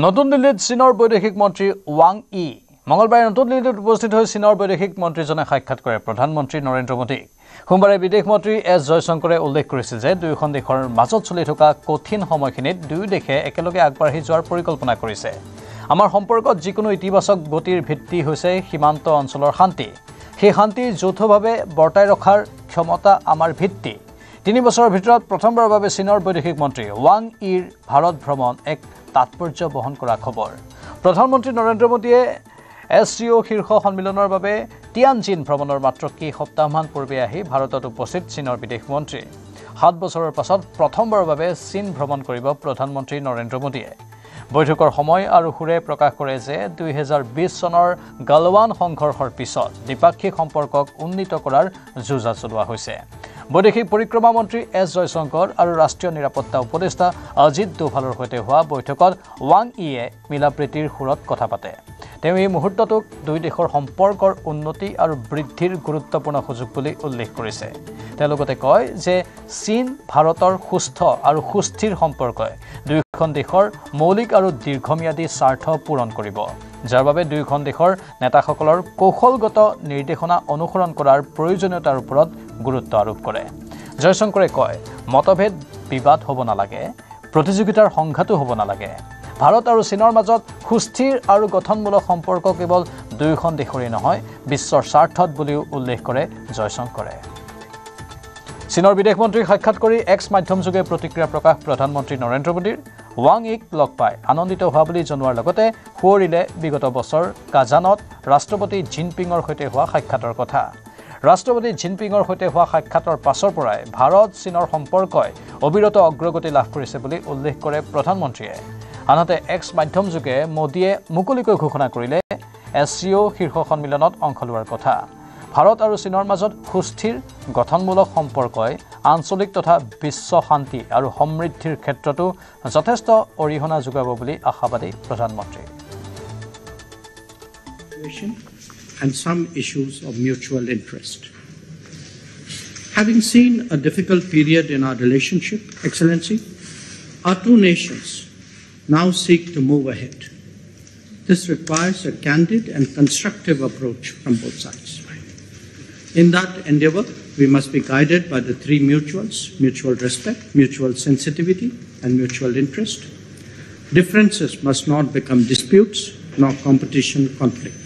নতুন দিল্লীত চীনৰ বৈদেশিক মন্ত্ৰী ৱাং ই মঙলবাৰে নতুন দিল্লীত উপস্থিত হৈ চীনৰ বৈদেশিক মন্ত্ৰীজনে সাক্ষাৎ কৰে প্ৰধানমন্ত্ৰী নৰেন্দ্ৰ মোদীক সোমবাৰে বিদেশ মন্ত্ৰী এছ জয়শংকৰে উল্লেখ কৰিছিল যে দুয়োখন দেশৰ মাজত চলি থকা কঠিন সময়খিনিত দুয়ো দেশে একেলগে আগবাঢ়ি যোৱাৰ পৰিকল্পনা কৰিছে আমাৰ সম্পৰ্কত যিকোনো ইতিবাচক গতিৰ ভিত্তি হৈছে সীমান্ত অঞ্চলৰ শান্তি সেই শান্তি যৌথভাৱে বৰ্তাই ৰখাৰ ক্ষমতা আমাৰ ভিত্তি 3 বছৰৰ ভিতৰত প্ৰথমবাৰৰ বাবে চীনৰ বৈদেশিক মন্ত্ৰী ৱাং ইৰ ভাৰত ভ্ৰমণ এক তাৎপৰ্য বহন কৰা খবৰ প্ৰধানমন্ত্ৰী নৰেন্দ্ৰ মোদীয়ে SCO শীৰ্ষ সন্মিলনৰ বাবে টিয়ানজিন ভ্ৰমণৰ মাত্ৰ কেইসপ্তাহমান পূৰ্বে আহি ভাৰতত উপস্থিত চীনৰ বিদেশ মন্ত্ৰী 7 বছৰৰ পাছত প্ৰথমবাৰৰ বাবে চীন ভ্ৰমণ কৰিব প্ৰধানমন্ত্ৰী নৰেন্দ্ৰ মোদীয়ে বৈঠকৰ সময় আৰু সুৰে প্ৰকাশ কৰে যে 2020 চনৰ গালৱান সংঘৰ্ষৰ পিছত দ্বিপাক্ষিক সম্পৰ্কক উন্নীত কৰাৰ যোজনা চলোৱা হৈছে বৈদেশিক পৰিক্ৰমা মন্ত্ৰী এছ জয়শংকৰ আৰু ৰাষ্ট্ৰীয় নিৰাপত্তা উপদেষ্টা অজিত দোভালৰ সৈতে হোৱা বৈঠকত ৱাং ইয়ে মিলাপ্ৰীতিৰ সুৰত কথা পাতে তেওঁ এই মুহূৰ্তটোক দুই দেশৰ সম্পৰ্কৰ উন্নতি আৰু বৃদ্ধিৰ গুৰুত্বপূৰ্ণ সুযোগ বুলি উল্লেখ কৰিছে তেওঁ লগতে কয় যে চীন ভাৰতৰ সুস্থ আৰু সুস্থিৰ সম্পৰ্কই দুয়োখন দেশৰ মৌলিক আৰু দীৰ্ঘম্যাদী স্বাৰ্থ পূৰণ কৰিব যাৰ বাবে দুয়োখন দেশৰ নেতাসকলৰ কৌশলগত নিৰ্দেশনা অনুসৰণ কৰাৰ প্ৰয়োজনীয়তাৰ ওপৰত গুৰুত্ব আৰোপ কৰে জয়শংকৰে কয় মতভেদ বিবাদ হ'ব নালাগে প্ৰতিযোগিতাৰ সংঘাতো হ'ব নালাগে ভাৰত আৰু চীনৰ মাজত সুস্থিৰ আৰু গঠনমূলক সম্পৰ্ক কেৱল দুয়োখন দেশৰে নহয় বিশ্বৰ স্বাৰ্থত বুলিও উল্লেখ কৰে জয়শংকৰে চীনৰ বিদেশ মন্ত্ৰীক সাক্ষাৎ কৰি এক্স মাধ্যমযোগে প্ৰতিক্ৰিয়া প্ৰকাশ প্ৰধানমন্ত্ৰী নৰেন্দ্ৰ মোদীৰ ৱাং ইক লগ পাই আনন্দিত হোৱা বুলি জনোৱাৰ লগতে সোঁৱৰিলে বিগত বছৰ কাজানত ৰাষ্ট্ৰপতি জিনপিঙৰ সৈতে হোৱা সাক্ষাতৰ কথা ৰাষ্ট্ৰপতি জিনপিঙৰ সৈতে হোৱা সাক্ষাতৰ পাছৰ পৰাই ভাৰত চীনৰ সম্পৰ্কই অবিৰত অগ্ৰগতি লাভ কৰিছে বুলি উল্লেখ কৰে প্ৰধানমন্ত্ৰীয়ে আনহাতে এক্স মাধ্যমযোগে মোদীয়ে মুকলিকৈ ঘোষণা কৰিলে SCO শীৰ্ষ সন্মিলনত অংশ লোৱাৰ কথা ভাৰত আৰু চীনৰ মাজত সুস্থিৰ গঠনমূলক সম্পৰ্কই আঞ্চলিক তথা বিশ্ব শান্তি আৰু সমৃদ্ধিৰ ক্ষেত্ৰতো যথেষ্ট অৰিহণা যোগাব বুলি আশাবাদী প্ৰধানমন্ত্ৰী and some issues of mutual interest. Having seen a difficult period in our relationship, Excellency, our two nations now seek to move ahead. This requires a candid and constructive approach from both sides. In that endeavor, we must be guided by the three mutuals: mutual respect, mutual sensitivity, and mutual interest. Differences must not become disputes, nor competition, conflict.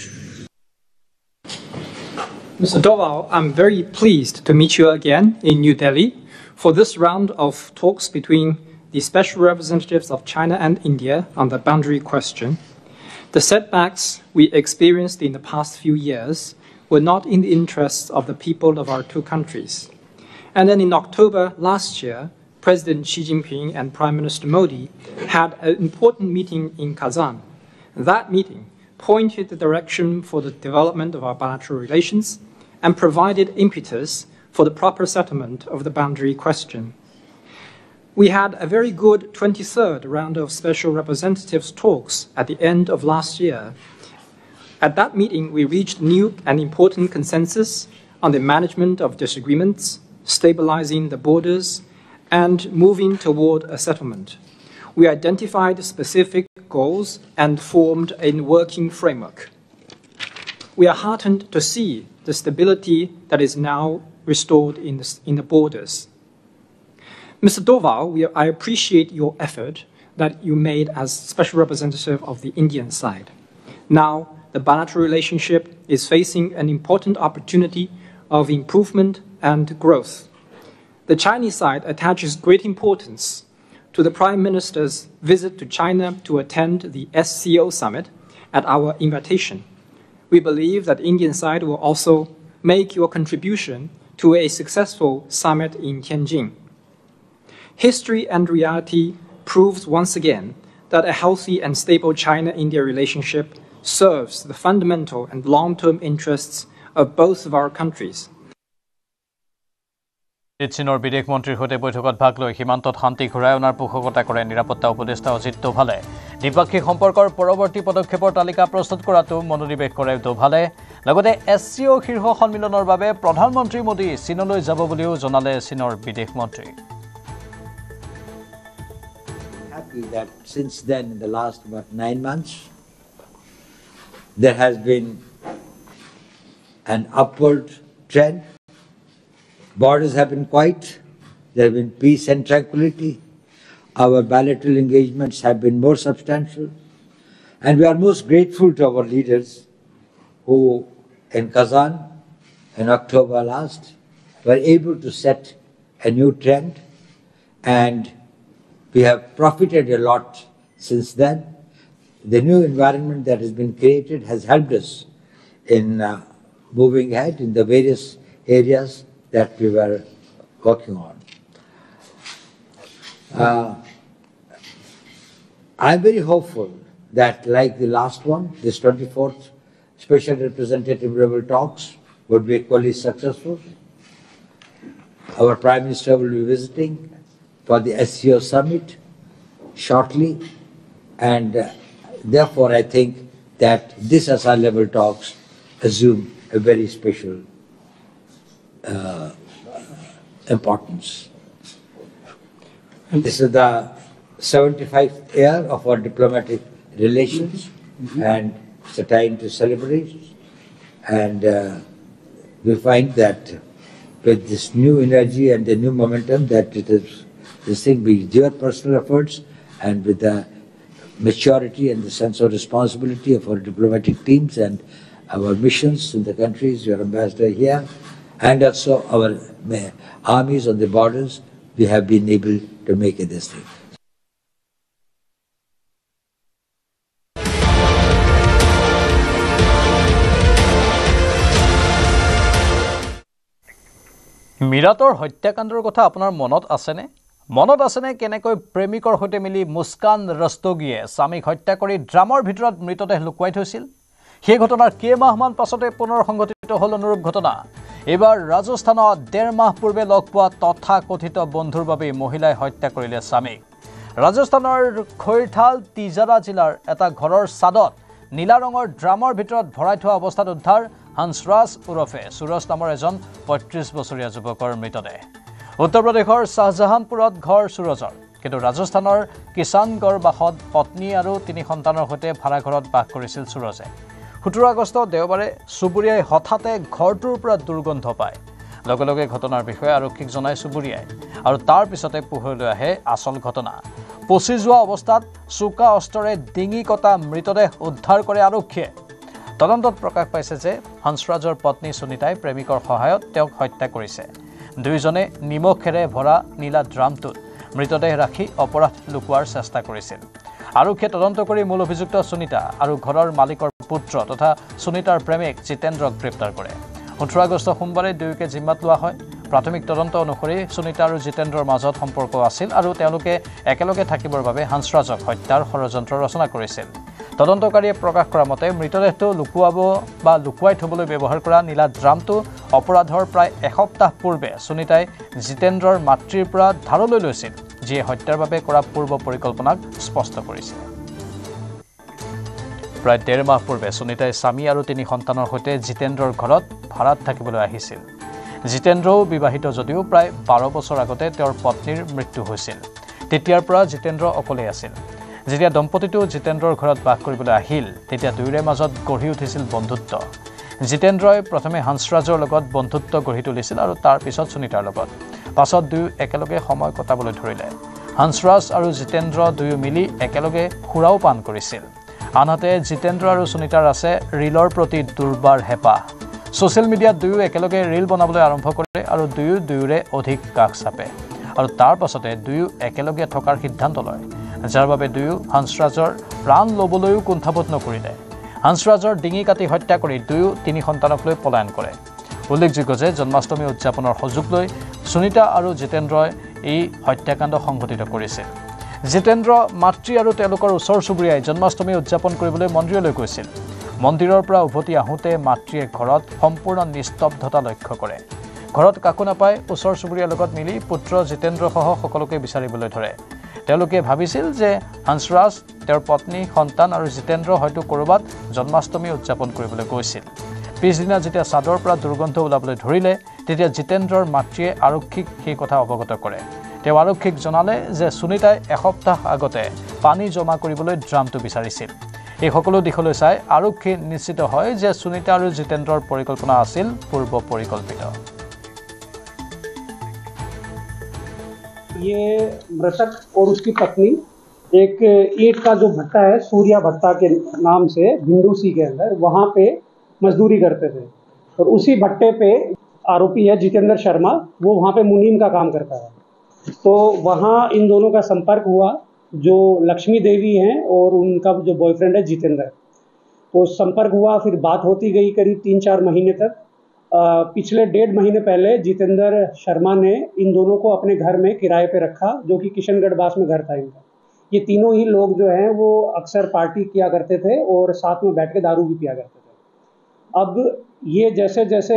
Mr. Doval, I'm very pleased to meet you again in New Delhi for this round of talks between the special representatives of China and India on the boundary question. The setbacks we experienced in the past few years were not in the interests of the people of our two countries. And then in October last year, President Xi Jinping and Prime Minister Modi had an important meeting in Kazan. That meeting pointed the direction for the development of our bilateral relations and provided impetus for the proper settlement of the boundary question. We had a very good 23rd round of special representatives talks at the end of last year. At that meeting, we reached new and important consensus on the management of disagreements, stabilizing the borders, and moving toward a settlement. We identified specific goals and formed a working framework. We are heartened to see the stability that is now restored in the borders. Mr. Doval, I appreciate your effort that you made as special representative of the Indian side. Now, the bilateral relationship is facing an important opportunity of improvement and growth. The Chinese side attaches great importance to the Prime Minister's visit to China to attend the SCO summit at our invitation. We believe that the Indian side will also make your contribution to a successful summit in Tianjin. History and reality proves once again that a healthy and stable China-India relationship serves the fundamental and long-term interests of both of our countries. চীনৰ বিদেশ মন্ত্ৰীৰ সৈতে বৈঠকত ভাগ লৈ সীমান্তত শান্তি ঘূৰাই অনাৰ পোষকতা কৰে নিৰাপত্তা উপদেষ্টা অজিত ডোভালে দ্বিপাক্ষিক সম্পৰ্কৰ পৰৱৰ্তী পদক্ষেপৰ তালিকা প্ৰস্তুত কৰাটো মনোনিৱেশ কৰে ডোভালে লগতে SCO শীৰ্ষ সন্মিলনৰ বাবে প্ৰধানমন্ত্ৰী মোদী চীনলৈ যাব বুলিও জনালে চীনৰ বিদেশ মন্ত্ৰী Happy that since then, in the last about 9 months, there has been an upward trend. Borders have been quiet. There have been peace and tranquility. Our bilateral engagements have been more substantial. And we are most grateful to our leaders who, in Kazan, in October last, were able to set a new trend. And we have profited a lot since then. The new environment that has been created has helped us in moving ahead in the various areas that we were working on. I'm very hopeful that, like the last one, this 24th Special Representative level talks would be equally successful. Our Prime Minister will be visiting for the SCO summit shortly, and therefore I think that this Assar level talks assume a very special importance. This is the 75th year of our diplomatic relations, and it's a time to celebrate. And we find that with this new energy and the new momentum, that it is this thing with your personal efforts and with the maturity and the sense of responsibility of our diplomatic teams and our missions in the countries, your ambassador here, and also our armies on the borders, we have been able to make it this thing. মিৰাটৰ হত্যাকাণ্ডৰ কথা আপোনাৰ মনত আছেনে? মনত আছেনে কেনেকৈ প্ৰেমিকৰ সৈতে মিলি মুস্কান ৰস্তগীয়ে স্বামীক হত্যা কৰি ড্ৰামৰ ভিতৰত মৃতদেহ লুকুৱাই থৈছিল? সেই ঘটনাৰ কেইমাহমান পাছতে পুনৰ সংঘটিত হ'ল অনুৰূপ ঘটনা। এইবাৰ ৰাজস্থানত 1.5 মাহ পূৰ্বে লগ পোৱা তথাকথিত বন্ধুৰ বাবে মহিলাই হত্যা কৰিলে স্বামীক। ৰাজস্থানৰ খৈৰথাল তিজাৰা জিলাৰ এটা ঘৰৰ ছাদত নীলা ৰঙৰ ড্ৰামৰ ভিতৰত ভৰাই থোৱা অৱস্থাত উদ্ধাৰ হংসৰাজ ওৰফে সুৰজ নামৰ এজন 35 বছৰীয়া যুৱকৰ মৃতদেহ। উত্তৰ প্ৰদেশৰ শাহজাহানপুৰত ঘৰ সুৰজৰ, কিন্তু ৰাজস্থানৰ কিষাণগড় বাসত পত্নী আৰু 3 সন্তানৰ সৈতে ভাড়াঘৰত বাস কৰিছিল সুৰজে। 17 আগষ্ট দেওবাৰে চুবুৰীয়াই হঠাতে ঘৰটোৰ পৰা দুৰ্গন্ধ পায়। লগে লগে ঘটনাৰ বিষয়ে আৰক্ষীক জনায় চুবুৰীয়াই, আৰু তাৰ পিছতে পোহৰলৈ আহে আচল ঘটনা। পচি যোৱা অৱস্থাত চোকা অস্ত্ৰৰে ডিঙি কটা মৃতদেহ উদ্ধাৰ কৰে আৰক্ষীয়ে। তদন্তত প্ৰকাশ পাইছে যে হংসৰাজৰ পত্নী সুনীতাই প্ৰেমিকৰ সহায়ত তেওঁক হত্যা কৰিছে। দুয়োজনে নিমখেৰে ভৰা নীলা ড্ৰামটোত মৃতদেহ ৰাখি অপৰাধ লুকুৱাৰ চেষ্টা কৰিছিল। আৰক্ষীয়ে তদন্ত কৰি মূল অভিযুক্ত সুনীতা আৰু ঘৰৰ মালিকৰ পুত্ৰ তথা সুনীতাৰ প্ৰেমিক জিতেন্দ্ৰক গ্ৰেপ্তাৰ কৰে। 18 আগষ্ট সোমবাৰে দুয়োকে জিম্মাত লোৱা হয়। প্ৰাথমিক তদন্ত অনুসৰি সুনীতা আৰু জিতেন্দ্ৰৰ মাজত সম্পৰ্ক আছিল আৰু তেওঁলোকে একেলগে থাকিবৰ বাবে হংসৰাজক হত্যাৰ ষড়যন্ত্ৰ ৰচনা কৰিছিল। তদন্তকাৰীয়ে প্ৰকাশ কৰা মতে মৃতদেহটো লুকুৱাই থবলৈ ব্যৱহাৰ কৰা নীলা ড্ৰামটো অপৰাধৰ প্ৰায় এসপ্তাহ পূৰ্বে সুনীতাই জিতেন্দ্ৰৰ মাতৃৰ পৰা ধাৰলৈ লৈছিল, যিয়ে হত্যাৰ বাবে কৰা পূৰ্ব পৰিকল্পনাক স্পষ্ট কৰিছিল। প্ৰায় 1.5 মাহ পূৰ্বে সুনীতাই স্বামী আৰু 3 সন্তানৰ সৈতে জিতেন্দ্ৰৰ ঘৰত ভাড়াত থাকিবলৈ আহিছিল। জিতেন্দ্ৰও বিবাহিত যদিও প্ৰায় 12 বছৰ আগতে তেওঁৰ পত্নীৰ মৃত্যু হৈছিল। তেতিয়াৰ পৰা জিতেন্দ্ৰ অকলে আছিল। যেতিয়া দম্পতীটো জিতেন্দ্ৰৰ ঘৰত বাস কৰিবলৈ আহিল, তেতিয়া দুয়োৰে মাজত গঢ়ি উঠিছিল বন্ধুত্ব। জিতেন্দ্ৰই প্ৰথমে হংসৰাজৰ লগত বন্ধুত্ব গঢ়ি তুলিছিল আৰু তাৰ পিছত সুনীতাৰ লগত। পাছত দুয়ো একেলগে সময় কটাবলৈ ধৰিলে। হংসৰাজ আৰু জিতেন্দ্ৰ দুয়ো মিলি একেলগে সুৰাও পান কৰিছিল। আনহাতে জিতেন্দ্ৰ আৰু সুনীতাৰ আছে ৰীলৰ প্ৰতি দুৰ্বাৰ হেঁপাহ। ছ'চিয়েল মিডিয়াত দুয়ো একেলগে ৰীল বনাবলৈ আৰম্ভ কৰে আৰু দুয়োৰে অধিক কাষ চাপে, আৰু তাৰ পাছতে দুয়ো একেলগে থকাৰ সিদ্ধান্ত লয়, যাৰ বাবে দুয়ো হংসৰাজৰ প্ৰাণ ল'বলৈও কুণ্ঠাবোধ নকৰিলে। হংসৰাজৰ ডিঙি কাটি হত্যা কৰি দুয়ো 3 সন্তানক লৈ পলায়ন কৰে। উল্লেখযোগ্য যে জন্মাষ্টমী উদযাপনৰ সুযোগ লৈ সুনীতা আৰু জিতেন্দ্ৰই এই হত্যাকাণ্ড সংঘটিত কৰিছিল। জিতেন্দ্ৰ মাতৃ আৰু তেওঁলোকৰ ওচৰ চুবুৰীয়াই জন্মাষ্টমী উদযাপন কৰিবলৈ মন্দিৰলৈ গৈছিল। মন্দিৰৰ পৰা উভতি আহোঁতে মাতৃয়ে ঘৰত সম্পূৰ্ণ নিস্তব্ধতা লক্ষ্য কৰে। ঘৰত কাকো নাপাই ওচৰ চুবুৰীয়াৰ লগত মিলি পুত্ৰ জিতেন্দ্ৰসহ সকলোকে বিচাৰিবলৈ ধৰে। তেওঁলোকে ভাবিছিল যে হংসৰাজ, তেওঁৰ পত্নী, সন্তান আৰু জিতেন্দ্ৰ হয়তো ক'ৰবাত জন্মাষ্টমী উদযাপন কৰিবলৈ গৈছিল। পিছদিনা যেতিয়া ছাদৰ পৰা দুৰ্গন্ধ ওলাবলৈ ধৰিলে, তেতিয়া জিতেন্দ্ৰৰ মাতৃয়ে আৰক্ষীক সেই কথা অৱগত কৰে। তেওঁ আৰক্ষীক জনালে যে সুনীতাই এসপ্তাহ আগতে পানী জমা কৰিবলৈ ড্ৰামটো বিচাৰিছিল। এই সকলো দিশলৈ চাই আৰক্ষী নিশ্চিত হয় যে সুনীতা আৰু জিতেন্দ্ৰৰ পৰিকল্পনা আছিল পূৰ্ব পৰিকল্পিত। ये मृतक और उसकी पत्नी एक ईंट का जो भट्टा है सूर्या भट्टा के नाम से भिंडूसी के अंदर, वहाँ पे मजदूरी करते थे। और उसी भट्टे पे आरोपी है जितेंद्र शर्मा, वो वहाँ पे मुनीम का काम करता है। तो वहाँ इन दोनों का संपर्क हुआ, जो लक्ष्मी देवी हैं और उनका जो बॉयफ्रेंड है जितेंद्र। तो संपर्क हुआ, फिर बात होती गई करीब 3-4 महीने तक। पिछले 1.5 महीने पहले जितेंद्र शर्मा ने इन दोनों को अपने घर में किराए पे रखा, जो कि किशनगढ़ बास में घर था इनका। ये तीनों ही लोग जो हैं वो अक्सर पार्टी किया करते थे और साथ में बैठ के दारू भी पिया करते थे। अब ये जैसे जैसे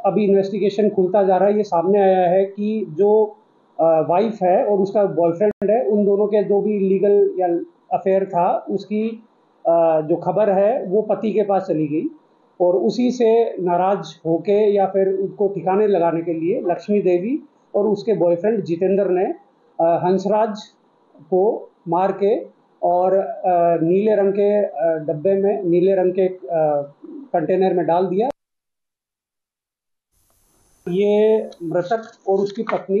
अभी इन्वेस्टिगेशन खुलता जा रहा है, ये सामने आया है कि जो वाइफ है और उसका बॉयफ्रेंड है, उन दोनों के जो भी लीगल या अफेयर था, उसकी जो खबर है वो पति के पास चली गई और उसी से नाराज होके या फिर उसको ठिकाने लगाने के लिए लक्ष्मी देवी और उसके बॉयफ्रेंड जितेंद्र ने हंसराज को मार के और नीले रंग के डब्बे में नीले रंग के कंटेनर में डाल दिया। ये मृतक और उसकी पत्नी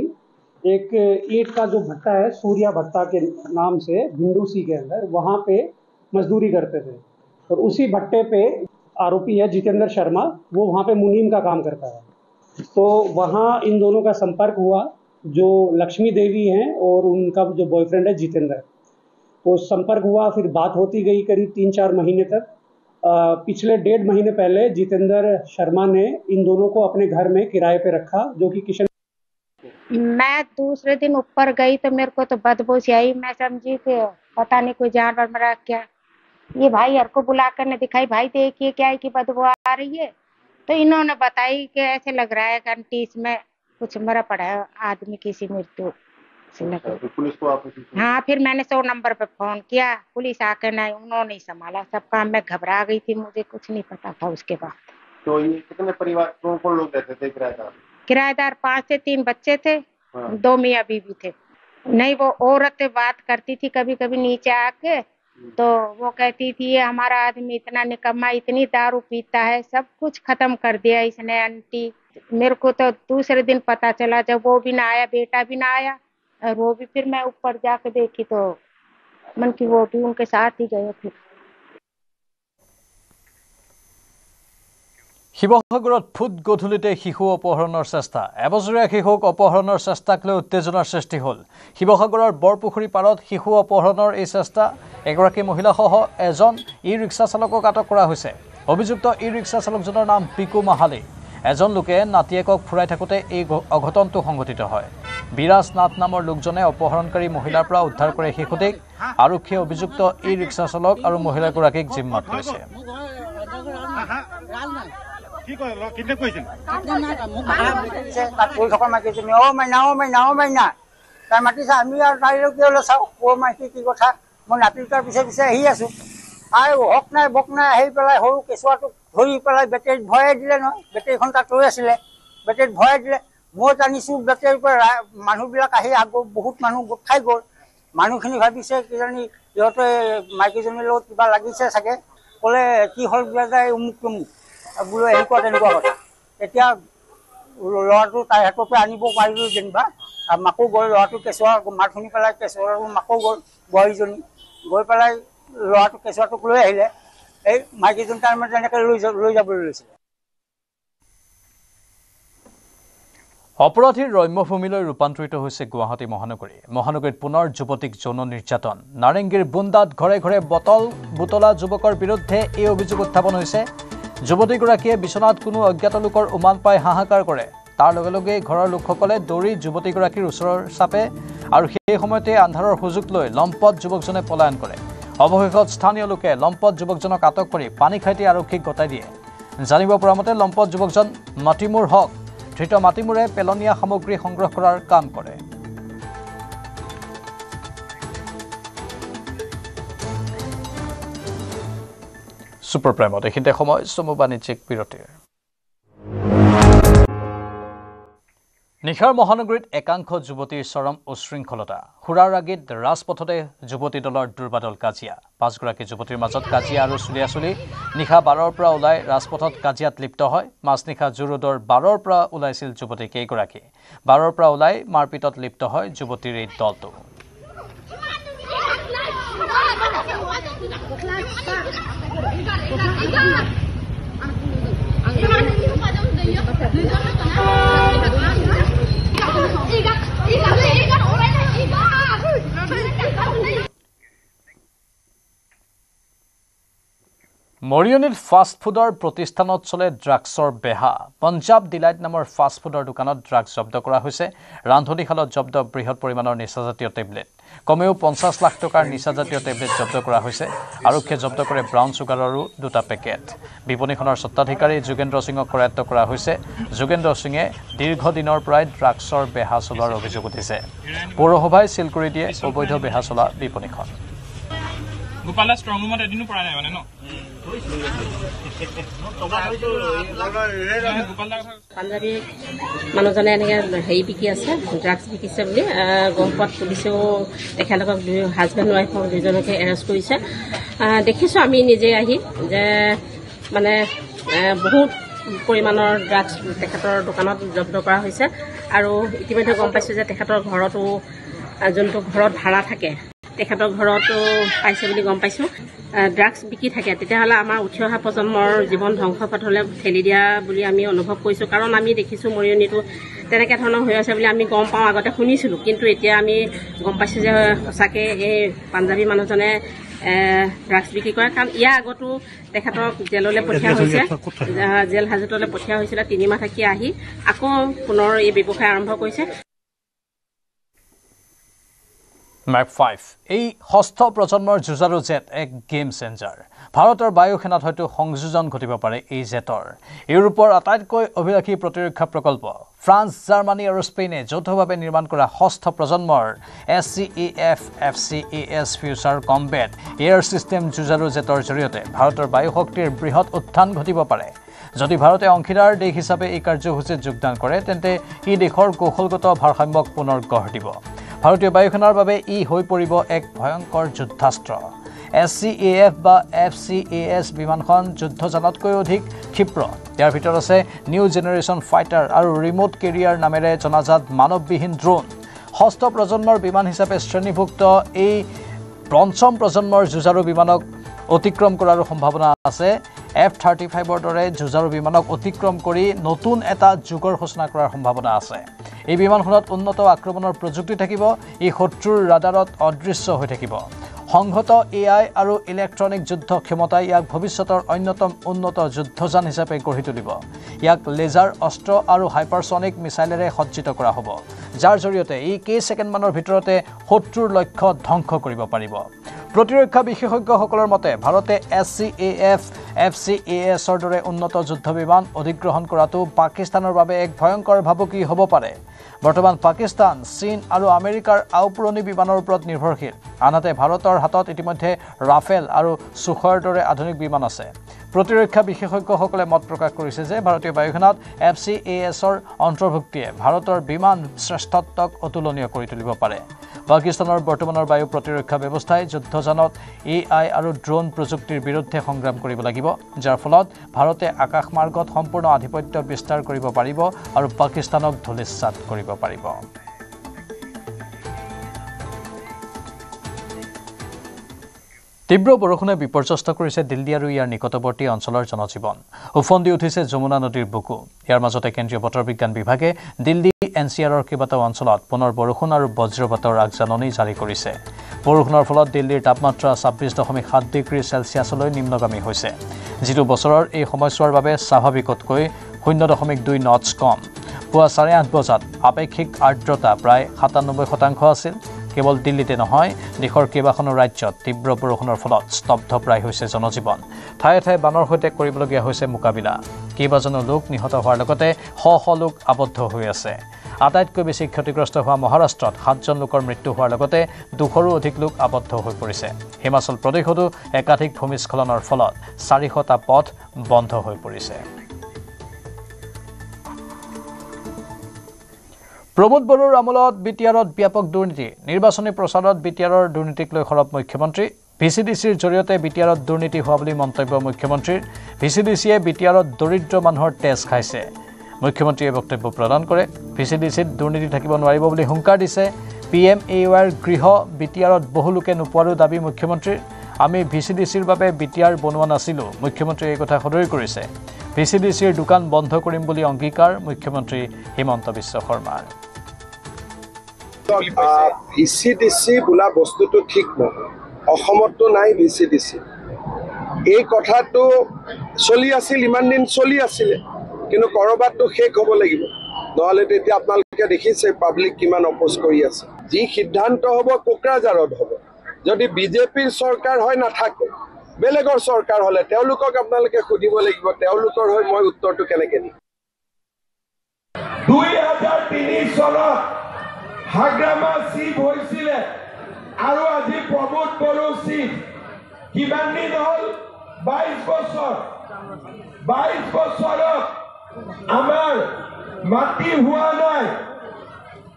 एक ईंट का जो भट्टा है सूर्या भट्टा के नाम से भिंडूसी के अंदर वहाँ पे मजदूरी करते थे और उसी भट्टे पे आरोपी है जितेंद्र शर्मा, वो वहाँ पे मुनीम का काम करता है। तो वहाँ इन दोनों का संपर्क हुआ, जो लक्ष्मी देवी हैं और उनका जो बॉयफ्रेंड है जितेंद्र, तो संपर्क हुआ, फिर बात होती गई करीब 3-4 महीने तक। पिछले 1.5 महीने पहले जितेंद्र शर्मा ने इन दोनों को अपने घर में किराए पे रखा, जो कि किशन। मैं दूसरे दिन ऊपर गई तो मेरे को तो बदबू सी आई, मैं समझी कि पता नहीं कोई जानवर मरा क्या। ये भाई हर को बुला कर ने दिखाई, भाई देखिए क्या है कि बदबू आ रही है। तो इन्होंने बताई कि ऐसे लग रहा है घंटी इसमें कुछ मरा पड़ा है आदमी, किसी मृत्यु से लगा। पुलिस को आप? हाँ, फिर मैंने 100 नंबर पे फोन किया, पुलिस आकर नहीं, उन्होंने संभाला सब काम। मैं घबरा गई थी, मुझे कुछ नहीं पता था उसके बाद। तो ये कितने परिवार, कौन लोग रहते थे किराएदार? किराएदार 5 से 3 बच्चे थे। हाँ। 2 मियाँ बीवी थे। नहीं, वो औरत बात करती थी कभी कभी नीचे आके, तो वो कहती थी ये हमारा आदमी इतना निकम्मा, इतनी दारू पीता है, सब कुछ खत्म कर दिया इसने आंटी। मेरे को तो दूसरे दिन पता चला, जब वो भी ना आया, बेटा भी ना आया, और वो भी फिर मैं ऊपर जाके देखी तो मन की वो भी उनके साथ ही गए। फिर শিৱসাগৰত ফুট গধূলিতে শিশু অপহৰণৰ চেষ্টা। এবছৰীয়া শিশুক অপহৰণৰ চেষ্টাক লৈ উত্তেজনাৰ সৃষ্টি হ'ল। শিৱসাগৰৰ বৰপুখুৰী পাৰত শিশু অপহৰণৰ এই চেষ্টা, এগৰাকী মহিলাসহ এজন ই ৰিক্সা চালকক আটক কৰা হৈছে। অভিযুক্ত ই ৰিক্সা চালকজনৰ নাম পিকু মাহালী। এজন লোকে নাতিয়েকক ফুৰাই থাকোঁতে এই অঘটনটো সংঘটিত হয়। বিৰাজ নাথ নামৰ লোকজনে অপহৰণকাৰী মহিলাৰ পৰা উদ্ধাৰ কৰে শিশুটিক। আৰক্ষীয়ে অভিযুক্ত ই ৰিক্সা চালক আৰু মহিলাগৰাকীক জিম্মাত লৈছে। মাতিছে আমি আৰু তাইলৈ কিয়লৈ চাওঁ, কৈ মাইকী কি কথা, মই নাতিটোৰ পিছে পিছে আহি আছো। আৰু হক নাই বক নাই আহি পেলাই সৰু কেঁচুৱাটোক ধৰি পেলাই বেটেৰীত ভৰাই দিলে নহয়। বেটেৰীখন তাত ৰৈ আছিলে, বেটেৰীত ভৰাই দিলে। মই জানিছোঁ বেটেৰীৰ পৰা মানুহবিলাক আহি বহুত মানুহ গোট খাই গ'ল। মানুহখিনি ভাবিছে কিজানি সিহঁতে মাইকীজনীৰ লগত কিবা লাগিছে চাগে, ক'লে কি হ'ল বোলে উমুক তুমুক বোলো এনেকুৱা তেনেকুৱা কথা। তেতিয়া ল'ৰাটো তাইৰ হাতৰ পৰা আনিব পাৰিলোঁ যেনিবা, মাকো গ'ল। ল'ৰাটো কেঁচুৱা মাত শুনি পেলাই কেঁচুৱাটো মাকো গ'ল, বোৱাৰীজনী গৈ পেলাই ল'ৰাটো কেঁচুৱাটোক লৈ আহিলে। এই মাইকীজনী তাৰমানে তেনেকৈ লৈ যাবলৈ লৈছিলে। অপৰাধীৰ ৰম্যভূমিলৈ ৰূপান্তৰিত হৈছে গুৱাহাটী মহানগৰী। মহানগৰীত পুনৰ যুৱতীক যৌন নিৰ্যাতন। নাৰেংগীৰ বুন্দাত ঘৰে ঘৰে বটল বুটলা যুৱকৰ বিৰুদ্ধে এই অভিযোগ উত্থাপন হৈছে। যুৱতীগৰাকীয়ে বিচনাত কোনো অজ্ঞাত লোকৰ উমান পাই হাহাকাৰ কৰে। তাৰ লগে লগে ঘৰৰ লোকসকলে দৌৰি যুৱতীগৰাকীৰ ওচৰৰ চাপে আৰু সেই সময়তে আন্ধাৰৰ সুযোগ লৈ লম্পট যুৱকজনে পলায়ন কৰে। অৱশেষত স্থানীয় লোকে লম্পট যুৱকজনক আটক কৰি পানীখাইটি আৰক্ষীক গতাই দিয়ে। জানিব পৰা মতে লম্পট যুৱকজন মাটিমূৰ হক। ধৃত মাটিমূৰে পেলনীয়া সামগ্ৰী সংগ্ৰহ কৰাৰ কাম কৰে। সুপাৰ প্ৰাইমত এইখিনিতে সময় চমু বাণিজ্যিক বিৰতিৰ। নিশাৰ মহানগৰীত একাংশ যুৱতীৰ চৰম উশৃংখলতা। সুৰাৰ আগিত ৰাজপথতে যুৱতী দলৰ দুৰ্বাদল কাজিয়া। 5গৰাকী যুৱতীৰ মাজত কাজিয়া আৰু চুলিয়াচুলি। নিশা 12ৰ পৰা ওলাই ৰাজপথত কাজিয়াত লিপ্ত হয়। মাজনিশা জু ৰোডৰ 12ৰ পৰা ওলাইছিল যুৱতী কেইগৰাকী। 12ৰ পৰা ওলাই মাৰপিটত লিপ্ত হয় যুৱতীৰ এই দলটো। মৰিয়নীত ফাষ্ট ফুডৰ প্ৰতিষ্ঠানত চলে ড্ৰাগছৰ বেহা। পঞ্জাব ডিলাইট নামৰ ফাষ্ট ফুডৰ দোকানত ড্ৰাগছ জব্দ কৰা হৈছে। ৰান্ধনীশালত জব্দ বৃহৎ পৰিমাণৰ নিচাজাতীয় টেবলেট। কমেও 50 লাখ টকাৰ নিচাজাতীয় টেবলেট জব্দ কৰা হৈছে। আৰক্ষীয়ে জব্দ কৰে ব্ৰাউন চুগাৰৰো 2টা পেকেট। বিপণীখনৰ স্বত্বাধিকাৰী যোগেন্দ্ৰ সিঙক কৰায়ত্ব কৰা হৈছে। যোগেন্দ্ৰ সিঙে দীৰ্ঘদিনৰ পৰাই ড্ৰাগছৰ বেহা চলোৱাৰ অভিযোগ উঠিছে। পৌৰসভাই চিল কৰি দিয়ে অবৈধ বেহা চলা বিপণীখন। গোপালা ষ্ট্ৰং ৰুমত এদিনো পৰা নাই মানে ন পাঞ্জাবী মানুহজনে এনেকৈ হেৰি বিকি আছে ড্ৰাগছ বিকিছে বুলি গম পোৱাত পুলিচেও তেখেতলোকক হাজবেণ্ড ৱাইফক দুজনকে এৰেষ্ট কৰিছে দেখিছোঁ আমি নিজে আহি যে মানে বহুত পৰিমাণৰ ড্ৰাগছ তেখেতৰ দোকানত জব্দ কৰা হৈছে আৰু ইতিমধ্যে গম পাইছোঁ যে তেখেতৰ ঘৰতো যোনটো ঘৰত ভাড়া থাকে তেখেতৰ ঘৰতো পাইছে বুলি গম পাইছোঁ ড্ৰাগছ বিকি থাকে তেতিয়াহ'লে আমাৰ উঠি অহা প্ৰজন্মৰ জীৱন ধ্বংস পথলৈ ঠেলি দিয়া বুলি আমি অনুভৱ কৰিছোঁ কাৰণ আমি দেখিছোঁ মৰিয়নিটো তেনেকৈ ধৰণৰ হৈ আছে বুলি আমি গম পাওঁ আগতে শুনিছিলোঁ কিন্তু এতিয়া আমি গম পাইছোঁ যে সঁচাকৈ এই পাঞ্জাবী মানুহজনে ড্ৰাগছ বিক্ৰী কৰে কাৰণ ইয়াৰ আগতো তেখেতক জেললৈ পঠিওৱা হৈছে জেল হাজতলৈ পঠিওৱা হৈছিলে 3 মাহ থাকি আহি আকৌ পুনৰ এই ব্যৱসায় আৰম্ভ কৰিছে Mark 5 এই ষষ্ঠ প্ৰজন্মৰ যুঁজাৰু জেট এক গেম চেঞ্জাৰ ভাৰতৰ বায়ু সেনাত হয়তো সংযোজন ঘটিব পাৰে এই জেটৰ ইউৰোপৰ আটাইতকৈ অভিলাষী প্ৰতিৰক্ষা প্ৰকল্প ফ্ৰান্স জাৰ্মানী আৰু স্পেইনে যৌথভাৱে নিৰ্মাণ কৰা ষষ্ঠ প্ৰজন্মৰ SCAF FCAS future combat air system যুঁজাৰু জেটৰ জৰিয়তে ভাৰতৰ বায়ু শক্তিৰ বৃহৎ উত্থান ঘটিব পাৰে যদি ভাৰতে অংশীদাৰ দেশ হিচাপে এই কাৰ্যসূচীত যোগদান কৰে তেন্তে ই দেশৰ কৌশলগত ভাৰসাম্যক পুনৰ গঢ় দিব ভাৰতীয় বায়ুসেনাৰ বাবে ই হৈ পৰিব এক ভয়ংকৰ যুদ্ধাস্ত্ৰ SCAF বা FCAS বিমানখন যুদ্ধজানতকৈ অধিক ক্ষিপ্ৰ ইয়াৰ ভিতৰত আছে নিউ জেনেৰেশ্যন ফাইটাৰ আৰু ৰিমোট কেৰিয়াৰ নামেৰে জনাজাত মানৱবিহীন ড্ৰোন ষষ্ঠ প্ৰজন্মৰ বিমান হিচাপে শ্ৰেণীভুক্ত এই পঞ্চম প্ৰজন্মৰ যুঁজাৰু বিমানক অতিক্ৰম কৰাৰ সম্ভাৱনা আছে F-35ৰ দৰে যুঁজাৰু বিমানক অতিক্ৰম কৰি নতুন এটা যুগৰ সূচনা কৰাৰ সম্ভাৱনা আছে এই বিমানখনত উন্নত আক্ৰমণৰ প্ৰযুক্তি থাকিব ই শত্ৰুৰ ৰাডাৰত অদৃশ্য হৈ থাকিব সংহত AI আৰু ইলেক্ট্ৰনিক যুদ্ধ ক্ষমতাই ইয়াক ভৱিষ্যতৰ অন্যতম উন্নত যুদ্ধযান হিচাপে গঢ়ি তুলিব ইয়াক লেজাৰ অস্ত্ৰ আৰু হাইপাৰসনিক মিছাইলেৰে সজ্জিত কৰা হ'ব যাৰ জৰিয়তে ই কেইছেকেণ্ডমানৰ ভিতৰতে শত্ৰুৰ লক্ষ্য ধ্বংস কৰিব পাৰিব প্ৰতিৰক্ষা বিশেষজ্ঞসকলৰ মতে ভাৰতে SCAF FCASৰ দৰে উন্নত যুদ্ধ বিমান অধিগ্ৰহণ কৰাটো পাকিস্তানৰ বাবে এক ভয়ংকৰ ভাবুকি হ'ব পাৰে বৰ্তমান পাকিস্তান চীন আৰু আমেৰিকাৰ আউপুৰণি বিমানৰ ওপৰত নিৰ্ভৰশীল আনহাতে ভাৰতৰ হাতত ইতিমধ্যে ৰাফেল আৰু সুখৰ দৰে আধুনিক বিমান আছে প্ৰতিৰক্ষা বিশেষজ্ঞসকলে মত প্ৰকাশ কৰিছে যে ভাৰতীয় বায়ুসেনাত FCASৰ অন্তৰ্ভুক্তিয়ে ভাৰতৰ বিমান শ্ৰেষ্ঠত্বক অতুলনীয় কৰি তুলিব পাৰে পাকিস্তানৰ বৰ্তমানৰ বায়ু প্ৰতিৰক্ষা ব্যৱস্থাই যুদ্ধজানত AI আৰু ড্ৰোন প্ৰযুক্তিৰ বিৰুদ্ধে সংগ্ৰাম কৰিব লাগিব যাৰ ফলত ভাৰতে আকাশ মাৰ্গত সম্পূৰ্ণ আধিপত্য বিস্তাৰ কৰিব পাৰিব আৰু পাকিস্তানক ধূলিসাৎ কৰিব পাৰিব তীব্ৰ বৰষুণে বিপৰ্যস্ত কৰিছে দিল্লী আৰু ইয়াৰ নিকটৱৰ্তী অঞ্চলৰ জনজীৱন উফন্দি উঠিছে যমুনা নদীৰ বুকু ইয়াৰ মাজতে কেন্দ্ৰীয় বতৰ বিজ্ঞান বিভাগে দিল্লী NCRৰ কেইবাটাও অঞ্চলত পুনৰ বৰষুণ আৰু বজ্ৰপাতৰ আগজাননী জাৰি কৰিছে বৰষুণৰ ফলত দিল্লীৰ তাপমাত্ৰা 26.7 ডিগ্ৰী চেলছিয়াছলৈ নিম্নগামী হৈছে যিটো বছৰৰ এই সময়ছোৱাৰ বাবে স্বাভাৱিকতকৈ 0.2 নটছ কম পুৱা 8:30 বজাত আপেক্ষিক আৰ্দ্ৰতা প্ৰায় 97% আছিল কেৱল দিল্লীতে নহয় দেশৰ কেইবাখনো ৰাজ্যত তীব্ৰ বৰষুণৰ ফলত স্তব্ধ প্ৰায় হৈছে জনজীৱন ঠায়ে ঠায়ে বানৰ সৈতে কৰিবলগীয়া হৈছে মোকাবিলা কেইবাজনো লোক নিহত হোৱাৰ লগতে শ লোক আবদ্ধ হৈ আছে আটাইতকৈ বেছি ক্ষতিগ্ৰস্ত হোৱা মহাৰাষ্ট্ৰত 7জন লোকৰ মৃত্যু হোৱাৰ লগতে 200ৰো অধিক লোক আবদ্ধ হৈ পৰিছে হিমাচল প্ৰদেশতো একাধিক ভূমিস্খলনৰ ফলত 400টা পথ বন্ধ হৈ পৰিছে প্ৰমোদ বড়োৰ আমলত বিটিআৰত ব্যাপক দুৰ্নীতি নিৰ্বাচনী প্ৰচাৰত বিটিআৰৰ দুৰ্নীতিক লৈ সৰব মুখ্যমন্ত্ৰী ভিচিডিচিৰ জৰিয়তে বিটিআৰত দুৰ্নীতি হোৱা বুলি মন্তব্য মুখ্যমন্ত্ৰীৰ ভিচিডিচিয়ে বিটিআৰত দৰিদ্ৰ মানুহৰ তেজ খাইছে মুখ্যমন্ত্ৰীয়ে বক্তব্য প্ৰদান কৰে ভিচিডিচিত দুৰ্নীতি থাকিব নোৱাৰিব বুলি হুংকাৰ দিছে PMAOৰ গৃহ বিটিআৰত বহু লোকে নোপোৱাৰো দাবী মুখ্যমন্ত্ৰীৰ আমি ভিচিডিচিৰ বাবে বিটিআৰ বনোৱা নাছিলো মুখ্যমন্ত্ৰীয়ে এই কথা সদৰি কৰিছে ভিচিডিচিৰ দোকান বন্ধ কৰিম বুলি অংগীকাৰ মুখ্যমন্ত্ৰী হিমন্ত বিশ্ব শৰ্মাৰ ভিচিডিচি বোলা বস্তুটো ঠিক নহয় অসমতো নাই ভিচিডিচি এই কথাটো চলি আছিল ইমান দিন চলি আছিল কিন্তু কৰবাতটো শেষ হ'ব লাগিব নহলে তেতিয়া আপোনালোকে দেখিছে পাব্লিক কিমান অপোজ কৰি আছে যি সিদ্ধান্ত হ'ব কোকৰাঝাৰত হ'ব যদি বিজেপিৰ চৰকাৰ হয় নাথাকে বেলেগৰ চৰকাৰ হলে তেওঁলোকক আপোনালোকে খুদিব লাগিব তেওঁলোকৰ হৈ মই উত্তৰটো কেনেকৈ দিম 2003 চনত হাগ্ৰামা চিফ হৈছিলে আৰু আজি প্ৰমোদ বড়ো চিফ কিমান দিন হ'ল 22 বছৰ 22 বছৰত আমাৰ মাটি হোৱা নাই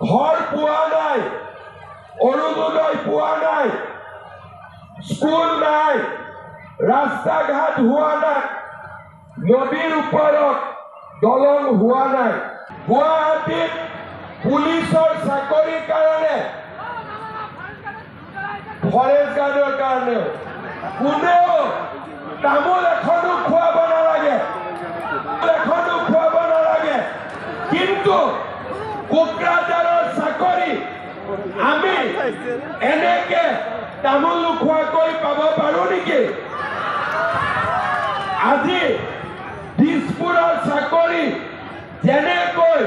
ঘৰ পোৱা নাই অৰুণোদয় পোৱা নাই স্কুল নাই ৰাস্তা ঘাট হোৱা নাই নদীৰ ওপৰত দলং হোৱা নাই গুৱাহাটীত পুলিচৰ চাকৰিৰ কাৰণে ফৰেষ্ট গাৰ্ডৰ কাৰণেও কোনেও তামোল এখনো খুৱাব নালাগে কিন্তু কোকৰাঝাৰৰ চাকৰি আমি এনেকে তামোল নোখোৱাকৈ পাব পাৰো নেকি আজি দিছপুৰৰ চাকৰি যেনেকৈ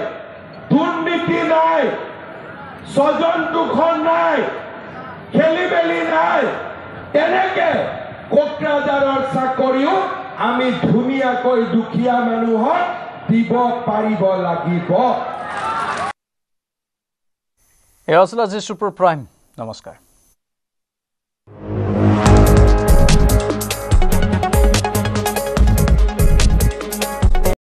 দুৰ্নীতি নাই স্বজন দুখন নাই খেলি মেলি নাই তেনেকে কোকৰাঝাৰৰ চাকৰিও আমি ধুনীয়াকৈ দুখীয়া মানুহক দিব পাৰিব লাগিব এয়া আছিল আজি ছুপাৰ প্ৰাইম নমস্কাৰ